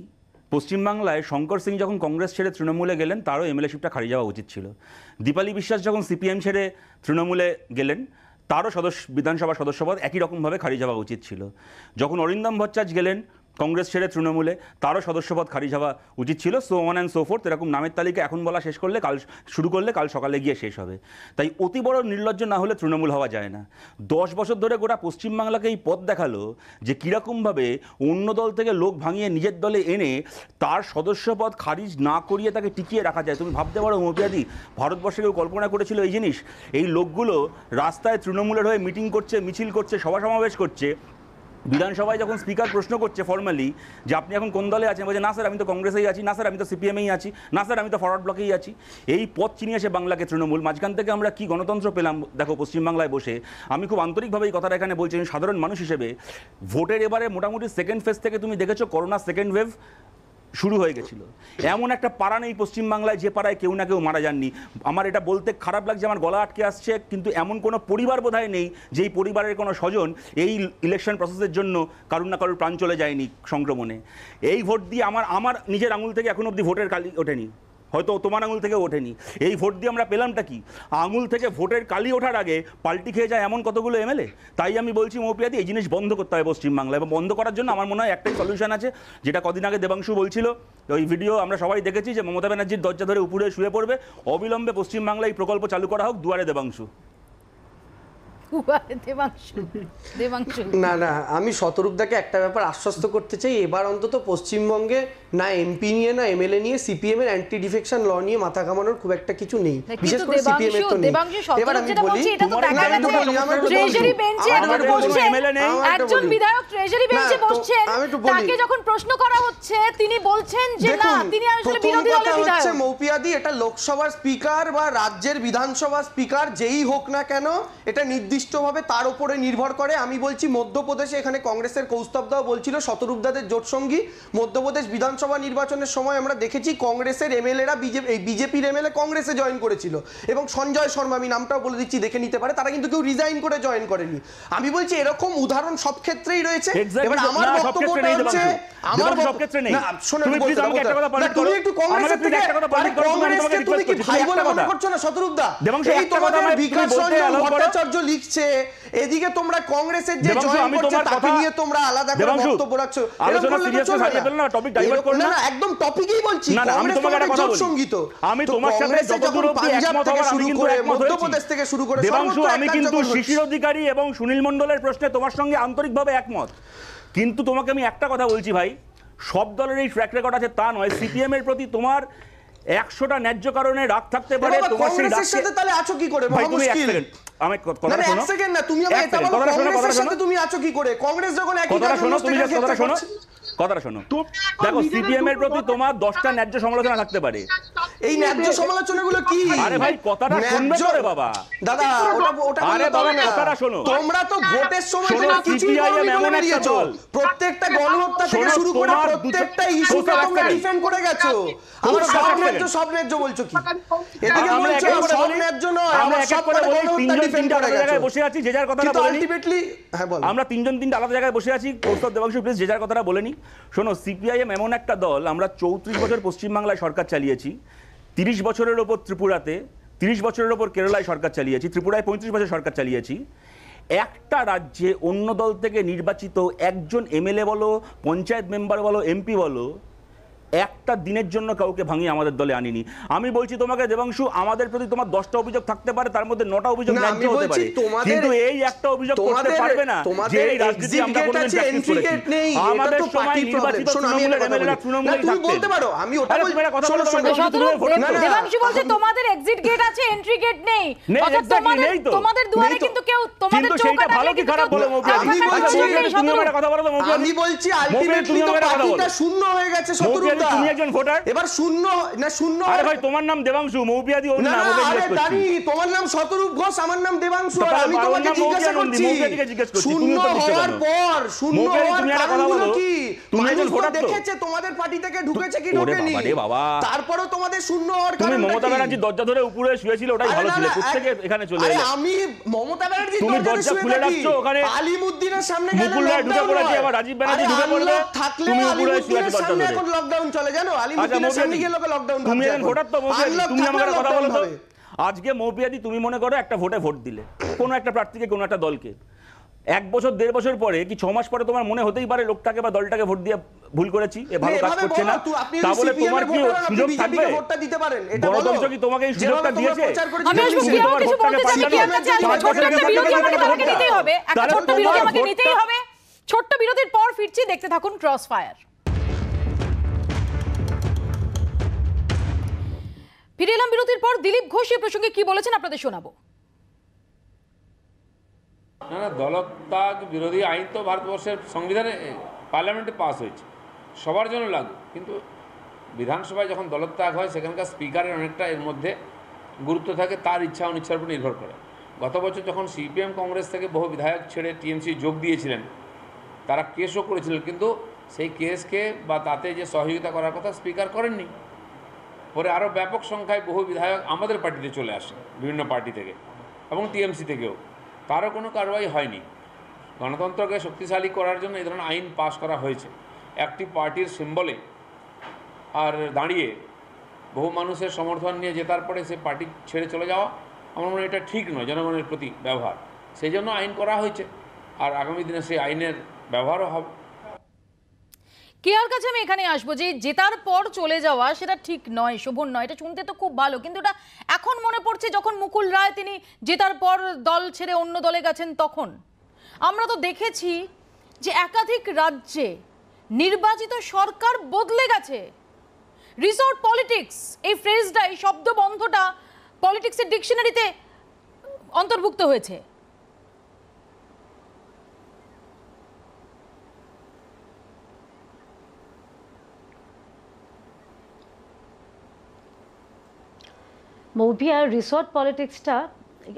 J: পশ্চিমবাংলায় শঙ্কর সিং যখন কংগ্রেস ছেড়ে তৃণমূলে গেলেন তারও এমএলএশিপটা খারিজ হওয়া উচিত ছিল। দীপালি বিশ্বাস যখন সিপিএম ছেড়ে তৃণমূলে গেলেন তারও বিধানসভা সদস্যপদ একই রকমভাবে খারিজ হওয়া উচিত ছিল। যখন অরিন্দম ভট্টাচার্য গেলেন কংগ্রেস ছেড়ে তৃণমূলে তারও সদস্যপদ খারিজ হওয়া উচিত ছিল। So on and so fourth. এরকম নামের তালিকা এখন বলা শেষ করলে শুরু করলে কাল সকালে গিয়ে শেষ হবে। তাই অতি বড় নির্লজ্জ না হলে তৃণমূল হওয়া যায় না। 10 বছর ধরে গোটা পশ্চিমবাংলাকে এই পথ দেখালো যে কীরকমভাবে অন্য দল থেকে লোক ভাঙিয়ে নিজের দলে এনে তার সদস্যপদ খারিজ না করিয়ে তাকে টিকিয়ে রাখা যায়। তুমি ভাবতে পারো মৌপিয়াদি, ভারতবর্ষে কেউ কল্পনা করেছিল এই জিনিস? এই লোকগুলো রাস্তায় তৃণমূলের হয়ে মিটিং করছে, মিছিল করছে, সভা সমাবেশ করছে, বিধানসভায় যখন স্পিকার প্রশ্ন করছে ফর্মালি যে আপনি এখন কোন দলে আছেন, বলছে না স্যার আমি তো কংগ্রেসেই আছি, না স্যার আমি তো সিপিএমেই আছি, না স্যার আমি তো ফরওয়ার্ড ব্লকেই আছি। এই পথ চিনিয়েছে বাংলাকে তৃণমূল। মাঝখান থেকে আমরা কি গণতন্ত্র পেলাম দেখো পশ্চিমবাংলায় বসে। আমি খুব আন্তরিকভাবে এই কথাটা এখানে বলছি, সাধারণ মানুষ হিসেবে ভোটের এবারে মোটামুটি সেকেন্ড ফেজ থেকে তুমি দেখেছো করোনা সেকেন্ড ওয়েভ শুরু হয়ে গেছিল। এমন একটা পাড়া নেই পশ্চিমবাংলায় যে পাড়ায় কেউ না কেউ মারা যাননি। আমার এটা বলতে খারাপ লাগছে, আমার গলা আটকে আসছে, কিন্তু এমন কোনো পরিবার বোধহয় নেই যেই পরিবারের কোনো স্বজন এই ইলেকশন প্রসেসের জন্য কারুর না কারুর প্রাণ চলে যায়নি সংক্রমণে। এই ভোট দিয়ে আমার নিজের আঙুল থেকে এখন অবধি ভোটের কালি ওঠেনি, হয়তো তোমার আঙুল থেকে ওঠেনি। এই ভোট দিয়ে আমরা পেলামটা কি? আঙুল থেকে ভোটের কালি ওঠার আগে পাল্টি খেয়ে যায় এমন কতগুলো এমএলএ। তাই আমি বলছি মৌপিয়াদি, এই জিনিস বন্ধ করতে হবে পশ্চিমবাংলায়, এবং বন্ধ করার জন্য আমার মনে হয় একটাই সলিউশন আছে, যেটা কদিন আগে দেবাংশু বলছিল, ওই ভিডিও আমরা সবাই দেখেছি, যে মমতা ব্যানার্জির দরজা ধরে উপরে শুয়ে পড়বে, অবিলম্বে পশ্চিমবাংলায় এই প্রকল্প চালু করা হোক, দুয়ারে দেবাংশু।
G: না না, আমি শতরূপদাকে একটা ব্যাপার আশ্বস্ত করতে চাই, এবার অন্তত পশ্চিমবঙ্গে না এমপি নিয়ে না এমএলএ নিয়ে সিপিএম এর অ্যান্টি ডিফেকশন ল নিয়ে মাথা ঘামানোর খুব একটা কিছু নেই, বিশেষ করে সিপিএম এর তো নেই। এবার আমি বলি,
A: ট্রেজারি বেঞ্চে একজন বিধায়ক ট্রেজারি বেঞ্চে বসছেন, তাকে যখন প্রশ্ন করা হচ্ছে তিনি বলছেন যে না, তিনি আসলে বিরোধী দলের বিধায়ক।
G: মৌপিয়াদি, এটা লোকসভার স্পিকার বা রাজ্যের বিধানসভা স্পিকার যেই হোক না কেন, এটা নির্দিষ্টভাবে তার উপরে নির্ভর করে। আমি বলছি মধ্যপ্রদেশে, এখানে কংগ্রেসের কৌস্তব দাও বলছিল শতরূপদাদের জোটসঙ্গী, মধ্যপ্রদেশ বিধানসভা নির্বাচনের সময় আমরা দেখেছি কংগ্রেসের এমএলএরা বিজেপির এমএলএ কংগ্রেসে জয়েন করেছিল, এবং সঞ্জয় শর্মা, আমি নামটাও বলে দিচ্ছি দেখে নিতে পারে, তারা কিন্তু কেউ রিজাইন করে জয়েন করেনি। আমি বলছি এরকম উদাহরণ সব ক্ষেত্রেই রয়েছে। এবার আমার বক্তব্যটা হচ্ছে, আমার তুমি একটু কংগ্রেসের থেকে কংগ্রেসকে তুমি কি ভাই বলে মনে করছো না শতরূপদা? এই তোমাদের বিকাশ রঞ্জন ভট্টাচার্য লিখছে, এদিকে তোমরা কংগ্রেসের যে জয়েন করছে তাকে নিয়ে তোমরা আলাদা করে বক্তব্য রাখছো।
J: আলোচনা সিরিয়াসলি হারিয়ে ফেলনা, টপিক ডাইভার্ট করো না।
G: না একদম টপিকই বলছি।
J: না আমি তোমাকে একটা কথা বলি, আমি তোমার সাথে যতদূর অবধি একমত হওয়ার আমি কিন্তু একমত হয়েছি।
G: মধ্যপ্রদেশ থেকে শুরু করে
J: দেবাংশু, আমি কিন্তু শিশির অধিকারী এবং সুনীল মণ্ডলের প্রশ্নে তোমার সঙ্গে আন্তরিকভাবে একমত, কিন্তু তোমাকে আমি একটা কথা বলছি ভাই, সব দলের এই ট্র্যাক রেকর্ড আছে তা নয়। সিপিএম এর প্রতি তোমার 100টা ন্যায্য কারণে রাগ থাকতে পারে, তোমার সেই রাগের সাথে
G: তাহলে আছো কি করে?
J: ভাই তুমি এক সেকেন্ড আমার কথাটা শোনো, এক সেকেন্ড না, তুমি আমাকে এটা বলো, কংগ্রেসের সাথে তুমি আছো কি করে? কংগ্রেস যখন একই কথাটা শোনো, তুমি কথাটা শোনো, কথাটা শোনো। দেখো সিপিএম এর প্রতি তোমার 10টা ন্যায্য সমালোচনা থাকতে পারে,
G: এই ন্যায্য সমালোচনাগুলো কি?
J: আরে ভাই কথাটা শুনবে তো রে বাবা।
G: দাদা ওটা
J: আরে বাবা কথাটা শোনো।
G: তোমরা তো ভোটের সময়
J: শোনো,
G: কিছুই
J: CPIM
G: বলনি
J: এমন
G: বলে
J: একটা
G: বেরিয়েছো।
J: দল।
G: প্রত্যেকটা গণহত্যা থেকে
J: শোনো,
G: শুরু করে
J: তোমার
G: প্রত্যেকটা
J: দুটো-
G: ইস্যুকে
J: দুটো
G: তোমরা
J: একটা
G: ডিফেন্ড করে গেছো। আমরা সব ন্যায্য বলছো কি? এদিকে
J: আমরা
G: বলছো
J: এক এক করে
G: সব
J: বলি,
G: ন্যায্য নয়,
J: আমরা
G: আমরা
J: এক এক
G: সব
J: করে
G: কটা
J: বলি,
G: গণহত্যা
J: তিনজন
G: ডিফেন্ড
J: তিনটা
G: করে
J: আলাদা জায়গায়
G: গেছো।
J: বসে আছি, যে যার কথাটা
G: কিন্তু
J: বলি।
G: আলটিমেটলি হ্যাঁ বল।
J: আমরা তিনজন তিনটা আলাদা জায়গায় বসে আছি। কৌস্তব, দেবাংশু প্লিজ যে যার কথাটা বলে নি। শোনো, সিপিআইএম এমন একটা দল, আমরা 34 বছর পশ্চিমবাংলায় সরকার চালিয়েছি, 30 বছরের ওপর ত্রিপুরাতে, 30 বছরের ওপর কেরালায় সরকার চালিয়েছি, ত্রিপুরায় 35 বছর সরকার চালিয়েছি। একটা রাজ্যে অন্য দল থেকে নির্বাচিত একজন এমএলএ বলো, পঞ্চায়েত মেম্বার বলো, এমপি বলো, একটা দিনের জন্য কাউকে ভাঙিয়ে আমাদের দলে আনিনি। আমি বলছি তোমাকে দেবাংশু, আমাদের প্রতি তোমার 10টা অভিযোগ থাকতে পারে, তার মধ্যে 9টা অভিযোগ ন্যায্য হতে পারে, কিন্তু এই একটা অভিযোগ করতে পারবে না যে এই রাজনীতি আমরা কোনোদিন প্র্যাকটিস করেছি। আমাদের সময় নির্বাচিত তৃণমূলের এমএলএরা তৃণমূলেই থাকতেন।
G: বলতে পারো, আমি ওটা
J: আরে তুমি একটা কথা বলো,
A: দেবাংশু বলছে তোমাদের এক্সিট গেট আছে, এন্ট্রি গেট নেই। অর্থাৎ তোমাদের দুয়ারে কিন্তু কেউ তোমাদের
J: সেইটা ভালো কি খারাপ বলো মৌপিয়া?
G: আমি বলছি আলটিমেটলি তো পার্টিটা শূন্য হয়ে গেছে।
J: তুমি একজন ভোটার,
G: এবার শূন্য না শূন্য।
J: আরে ভাই তোমার নাম দেবাংশু, মৌপিয়াদি ওর নাম, ওকে জিজ্ঞেস করছি।
G: তোমার নাম শতরূপ ঘোষ, আমার নাম দেবাংশু, আর আমি
J: ওর
G: তোমাকে
J: নাম
G: জিজ্ঞাসা করছি
J: মৌপিয়াদিকে জিজ্ঞেস করছি।
G: শূন্য হওয়ার পর শূন্য হওয়ার কারণগুলো কি?
J: তুমি একজন ভোটার তো
G: দেখেছে তোমাদের পার্টি থেকে ঢুকেছে কি
J: ওরে
G: ঢোকেনি?
J: বাবা রে বাবা,
G: তারপরও তোমাদের শূন্য হওয়ার কারণ
J: তুমি মমতা ব্যানার্জি দরজা ধরে উপরে শুয়েছিল, ওটাই ভালো ছিল। প্রত্যেকে এখানে চলে এলো।
G: আমি মমতা ব্যানার্জি
J: তুমি দরজা খুলে রাখছো, ওখানে
G: আলিমুদ্দিনের সামনে
J: মুকুল রায় ঢুকে পড়েছে, আবার রাজীব ব্যানার্জি ঢুকে পড়বে, তুমি উপরে শুয়ে আছো দরজা ধরে।
G: এখন লকডাউন চলে, জানো আলিমুদ্দিনের সামনে গিয়ে লোকে লকডাউন ভাবছে।
J: তুমি একজন ভোটার তো মৌপিয়াদি, তুমি আমাকে একটা কথা বলো তো,
G: হবে।
J: আজকে মৌপিয়াদি তুমি মনে করো একটা ভোটে ভোট দিলে কোনো একটা প্রার্থীকে, কোনো একটা দলকে, 1 বছর 1.5 বছর পরে কি 6 মাস পরে তোমার মনে হতেই পারে লোকটাকে বা দলটাকে ভোট দিয়ে ভুল করেছি, এ ভালো কাজ করছে না, তা বলে তোমার কি সুযোগ থাকবে?
G: ভোটটা দিতে পারেন, এটা বলো।
J: গণতন্ত্র কি তোমাকে এই সুযোগটা দিয়েছে?
A: আমি আসবো কি আমাকে কিছু বলতে চাই, কি আপনার চাই ছোট্ট একটা বিরতি আমাকে নিতেই হবে, একটা ছোট্ট বিরতি আমাকে নিতেই হবে। ছোট্ট বিরতির পর ফিরছি, দেখতে থাকুন ক্রস ফায়ার। ফিরে এলাম বিরতির পর। দিলীপ ঘোষ এই প্রসঙ্গে কি বলেছেন আপনাদের শোনাবো।
B: না না, দলত্যাগ বিরোধী আইন তো ভারতবর্ষের সংবিধানে, পার্লামেন্টে পাস হয়েছে, সবার জন্য লাগু। কিন্তু বিধানসভায় যখন দলত্যাগ হয়, সেখানকার স্পিকারের অনেকটা এর মধ্যে গুরুত্ব থাকে, তার ইচ্ছা অনিচ্ছার উপর নির্ভর করে। গত বছর যখন সিপিএম কংগ্রেস থেকে বহু বিধায়ক ছেড়ে টিএমসি যোগ দিয়েছিলেন, তারা কেসও করেছিলেন, কিন্তু সেই কেসকে বা তাতে যে সহযোগিতা করার কথা স্পিকার করেননি। পরে আরও ব্যাপক সংখ্যায় বহু বিধায়ক আমাদের পার্টিতে চলে আসে, বিভিন্ন পার্টি থেকে এবং টিএমসি থেকেও, তারও কোনো কারবাই হয়নি। গণতন্ত্রকে শক্তিশালী করার জন্য এই ধরনের আইন পাস করা হয়েছে। একটি পার্টির সিম্বলে আর দাঁড়িয়ে বহু মানুষের সমর্থন নিয়ে জেতার পরে সে পার্টি ছেড়ে চলে যাওয়া, আমার মনে হয় এটা ঠিক নয় জনগণের প্রতি ব্যবহার। সেই জন্য আইন করা হয়েছে, আর আগামী দিনে সেই আইনের ব্যবহারও হবে।
A: কেয়ার কাছে আমি এখানে আসবো যে জেতার পর চলে যাওয়া সেটা ঠিক নয়, শোভন নয়। এটা শুনতে তো খুব ভালো, কিন্তু এটা এখন মনে পড়ছে যখন মুকুল রায় তিনি জেতার পর দল ছেড়ে অন্য দলে গেছেন তখন। আমরা তো দেখেছি যে একাধিক রাজ্যে নির্বাচিত সরকার বদলে গেছে। রিসর্ট পলিটিক্স এই ফ্রেজটা, এই শব্দবন্ধটা পলিটিক্সের ডিকশনারিতে অন্তর্ভুক্ত হয়েছে।
F: মৌপিয়া, রিসর্ট পলিটিক্সটা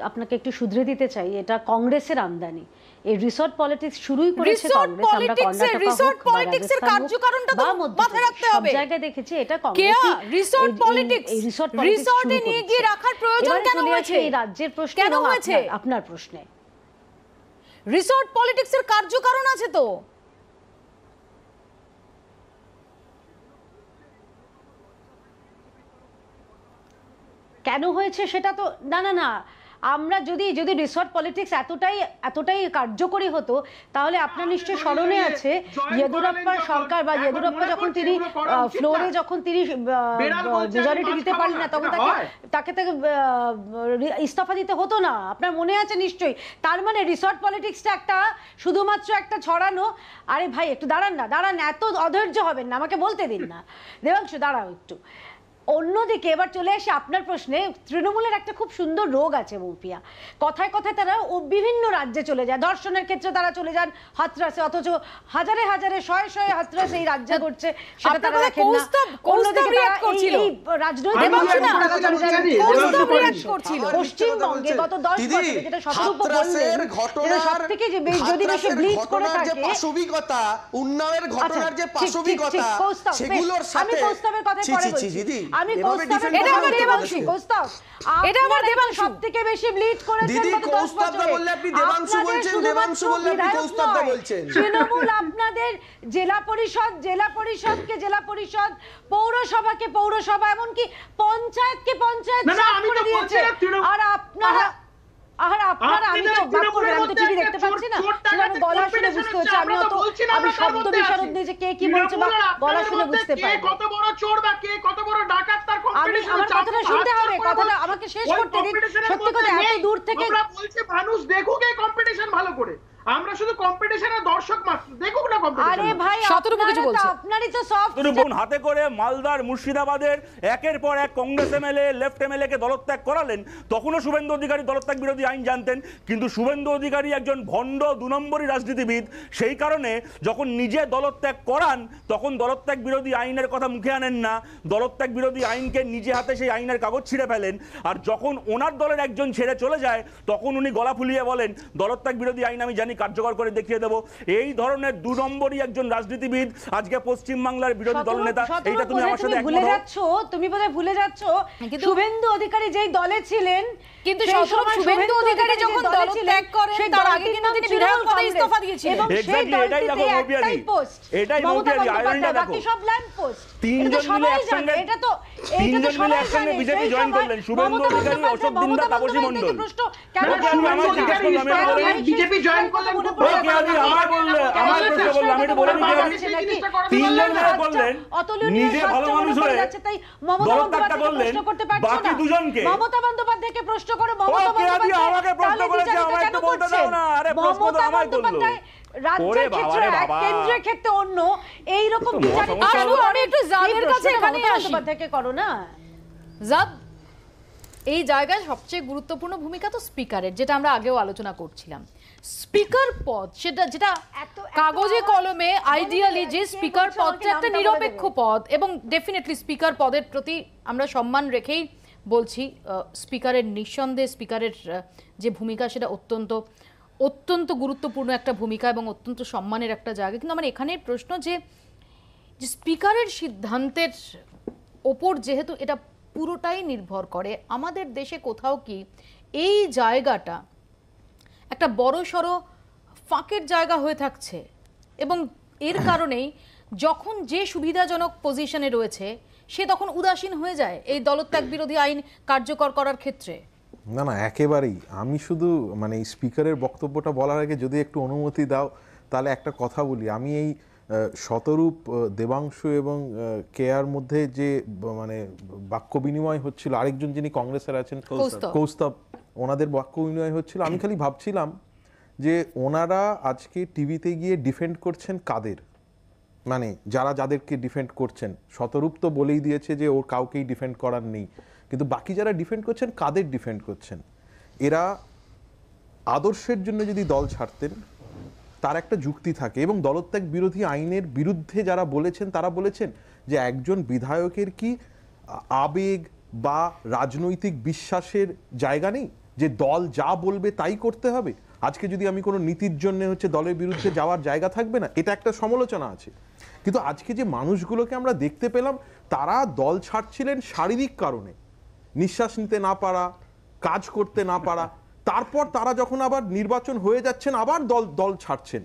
F: আপনাকে একটু শুধরে দিতে চাই, এটা কংগ্রেসের আমদানি। এই রিসর্ট পলিটিক্স শুরুই করেছে কংগ্রেস। আমরা কর্ণাটক
A: রিসর্ট পলিটিক্সের কার্যকারণটা তো মাথায় রাখতে হবে।
F: সব জায়গায় দেখেছি এটা কংগ্রেস।
A: রিসর্ট পলিটিক্স,
F: এই রিসর্ট
A: রিসর্টে নিয়ে গিয়ে রাখার প্রয়োজন কেন হয়েছে?
F: এই রাজ্যের প্রশ্ন
A: কেন হয়েছে?
F: আপনার প্রশ্নে
A: রিসর্ট পলিটিক্সের কার্যকারণ আছে তো।
F: কেন হয়েছে সেটা তো না না না আমরা যদি রিসর্ট পলিটিক্স এতটাই কার্যকরী হতো, তাহলে আপনার নিশ্চয়ই স্মরণে আছে ইয়েদুরাপ্পার সরকার বা ইয়েদুরাপ্পা যখন তিনি ফ্লোরে যখন তিনি মেজরিটি দিতে পারলেন না, তখন তাকে ইস্তফা দিতে হতো না। আপনার মনে আছে নিশ্চয়ই। তার মানে রিসর্ট পলিটিক্সটা একটা শুধুমাত্র একটা ছড়ানো। আরে ভাই একটু দাঁড়ান না, এত অধৈর্য হবেন না, আমাকে বলতে দিন না। দেবাংশু দাঁড়াও একটু। অন্যদিকে এবার চলে আসি আপনার প্রশ্নে। তৃণমূলের একটা খুব সুন্দর রোগ আছে মৌপিয়া, কথায় কথায় তারা বিভিন্ন রাজ্যে চলে যায়, দর্শনের ক্ষেত্রে তারা চলে যান হাতরাসে, অথচ হাজারে হাজারে শয়ে শয়ে হাতরাসে এই রাজ্যে করছে সেটা তারা দেখেন না। অন্যদিকে এই রাজনৈতিক পশ্চিমবঙ্গে গত 10 বছরে যেটা শতরূপ বললেন, সবথেকে যে যদি বেশি ব্লিচ করে থাকে
G: পাশবিকতা, উন্নয়নের ঘটনার যে পাশবিকতা, সেগুলোর সাথে
F: আমি কৌস্তবের কথা পরে বলছি, আমি কৌস্তবের এটা আমার দেবাংশু, কৌস্তব এটা আমার দেবাংশু সবথেকে বেশি ব্লিচ করেছেন
G: দিদি।
F: গত 10
G: কৌস্তবদা
F: বছরে।
G: বললে আপনি দেবাংশু বলছেন, দেবাংশু বললে আপনি কৌস্তবদা বলছেন।
F: তৃণমূল আপনাদের জেলা পরিষদকে জেলা পরিষদ, পৌরসভাকে পৌরসভা, এমনকি পঞ্চায়েতকে পঞ্চায়েত করে দিয়েছে। আর আপনারা আমি তো টিভি দেখতে পাচ্ছি না, আমি গলা শুনে বুঝতে হচ্ছে, আমি শব্দ বিশারদ দিয়ে যে কে কি বলছে বা গলা শুনে বুঝতে পারি।
H: কত বড় চোর বা কে কত বড় ডাকাত তার কম্পিটিশন,
F: আমার কথাটা শুনতে হবে, কথাটা আমাকে শেষ করতে দিন। সত্যি কথা, এত দূর থেকে
H: আমরা বলছি মানুষ দেখুক এই কম্পিটিশন ভালো করে, আমরা শুধু কম্পিটিশনের দর্শক মাত্র, দেখুক না কম্পিটিশন।
F: আরে ভাই, আপনারই তো সব
J: হাতে করে মালদার মুর্শিদাবাদের একের পর এক কংগ্রেস এমএলএ, লেফট এমএলএ কে দলত্যাগ করালেন, তখনও শুভেন্দু অধিকারী দলত্যাগ বিরোধী আইন জানতেন। কিন্তু শুভেন্দু অধিকারী একজন ভণ্ড 2 নম্বরই রাজনীতিবিদ, সেই কারণে যখন নিজে দলত্যাগ করান তখন দলত্যাগ বিরোধী আইনের কথা মুখে আনেন না, দলত্যাগ বিরোধী আইনকে নিজে হাতে সেই আইনের কাগজ ছিঁড়ে ফেলেন। আর যখন ওনার দলের একজন ছেড়ে চলে যায় তখন উনি গলা ফুলিয়ে বলেন দলত্যাগ বিরোধী আইন আমি জানি, কার্যকর করে দেখিয়ে দেব। এই ধরনের 2 নম্বরই একজন রাজনীতিবিদ আজকে পশ্চিমবাংলার বিরোধী দলনেতা। এইটা তুমি আমার সাথে
F: ভুলে যাচ্ছ, তুমি বোধহয় ভুলে যাচ্ছ শুভেন্দু অধিকারী যেই দলে ছিলেন,
A: কিন্তু শুভেন্দু অধিকারী যখন দলত্যাগ করেন তার আগে কিন্তু তিনি বিধায়ক পদে ইস্তফা দিয়েছিলেন।
J: এক্স্যাক্টলি, এটাই দেখো মৌপিয়াদি, এটাই মৌপিয়াদি, আয়রনটা দেখো।
F: বাকি সব ল্যাম্প পোস্ট,
J: তিনজন মিলে একসঙ্গে বিজেপি জয়েন করলেন, শুভেন্দু অধিকারী, অশোক দিন্দা, তাপসী মণ্ডল।
H: বিজেপি জয়েন করলেন,
J: আমার প্রশ্ন বললাম, আমি এটা বলে দিই, তিনজন মিলে বললেন নিজে ভালো মানুষ হয়ে দলত্যাগটা করলেন, বাকি দুজনকে
F: মমতা বন্দ্যোপাধ্যায়কে প্রশ্ন করো। মমতা বন্দ্যোপাধ্যায়
J: আমাকে প্রশ্ন করেছে, আমাকে একটু বলতে দাও না। আরে প্রশ্ন তো আমায় করলো,
F: রাজ্যের ক্ষেত্রে এক, কেন্দ্রের ক্ষেত্রে অন্য, এই রকম বিচারিক
A: আমি একটু জাদের কাছে এখানে আসি,
F: থেকে করো না
A: জাদ। এই জায়গায় সবচেয়ে গুরুত্বপূর্ণ ভূমিকা তো স্পিকারের, যেটা আমরা আগেও আলোচনা করছিলাম। স্পিকার পদ সেটা কাগজে কলমে আইডিয়ালি যে স্পিকার পদটা একটা নিরপেক্ষ পদ, এবং ডেফিনেটলি স্পিকার পদের প্রতি আমরা সম্মান রেখেই বলছি। স্পিকারের নিঃসন্দেহে স্পিকারের যে ভূমিকা সেটা অত্যন্ত গুরুত্বপূর্ণ একটা ভূমিকা এবং অত্যন্ত সম্মানের একটা জায়গা। কিন্তু আমার এখানে প্রশ্ন যে স্পিকারের সিদ্ধান্তের ওপর যেহেতু এটা পুরোটাই নির্ভর করে, আমাদের দেশে কোথাও কি এই জায়গাটা একটা বড়সড় ফাঁকের জায়গা হয়ে থাকছে, এবং এর কারণেই যখন যে সুবিধাজনক পজিশনে রয়েছে সে তখন উদাসীন হয়ে যায় এই দলত্যাগ বিরোধী আইন কার্যকর করার ক্ষেত্রে?
I: না, একেবারেই। আমি শুধু মানে স্পিকারের বক্তব্যটা বলার আগে যদি একটু অনুমতি দাও তাহলে একটা কথা বলি। আমি এই শতরূপ, দেবাংশু এবং কেয়ার মধ্যে যে মানে বাক্য বিনিময় হচ্ছিল, আরেকজন যিনি কংগ্রেসের আছেন কৌস্তব, ওনাদের বাক্য বিনিময় হচ্ছিল, আমি খালি ভাবছিলাম যে ওনারা আজকে টিভিতে গিয়ে ডিফেন্ড করছেন কাদের, মানে যাদেরকে ডিফেন্ড করছেন। শতরূপ তো বলেই দিয়েছে যে ওর কাউকেই ডিফেন্ড করার নেই, কিন্তু বাকি যারা ডিফেন্ড করছেন কাদের ডিফেন্ড করছেন? এরা আদর্শের জন্য যদি দল ছাড়তেন তার একটা যুক্তি থাকে, এবং দলত্যাগ বিরোধী আইনের বিরুদ্ধে যারা বলেছেন তারা বলেছেন যে একজন বিধায়কের কি আবেগ বা রাজনৈতিক বিশ্বাসের জায়গা নেই, যে দল যা বলবে তাই করতে হবে? আজকে যদি আমি কোনো নীতির জন্য দলের বিরুদ্ধে যাওয়ার জায়গা থাকবে না, এটা একটা সমালোচনা আছে। কিন্তু আজকে যে মানুষগুলোকে আমরা দেখতে পেলাম তারা দল ছাড়ছিলেন শারীরিক কারণে, নিঃশ্বাস নিতে না পারা, কাজ করতে না পারা, তারপর তারা যখন আবার নির্বাচন হয়ে যাচ্ছেন আবার দল ছাড়ছেন।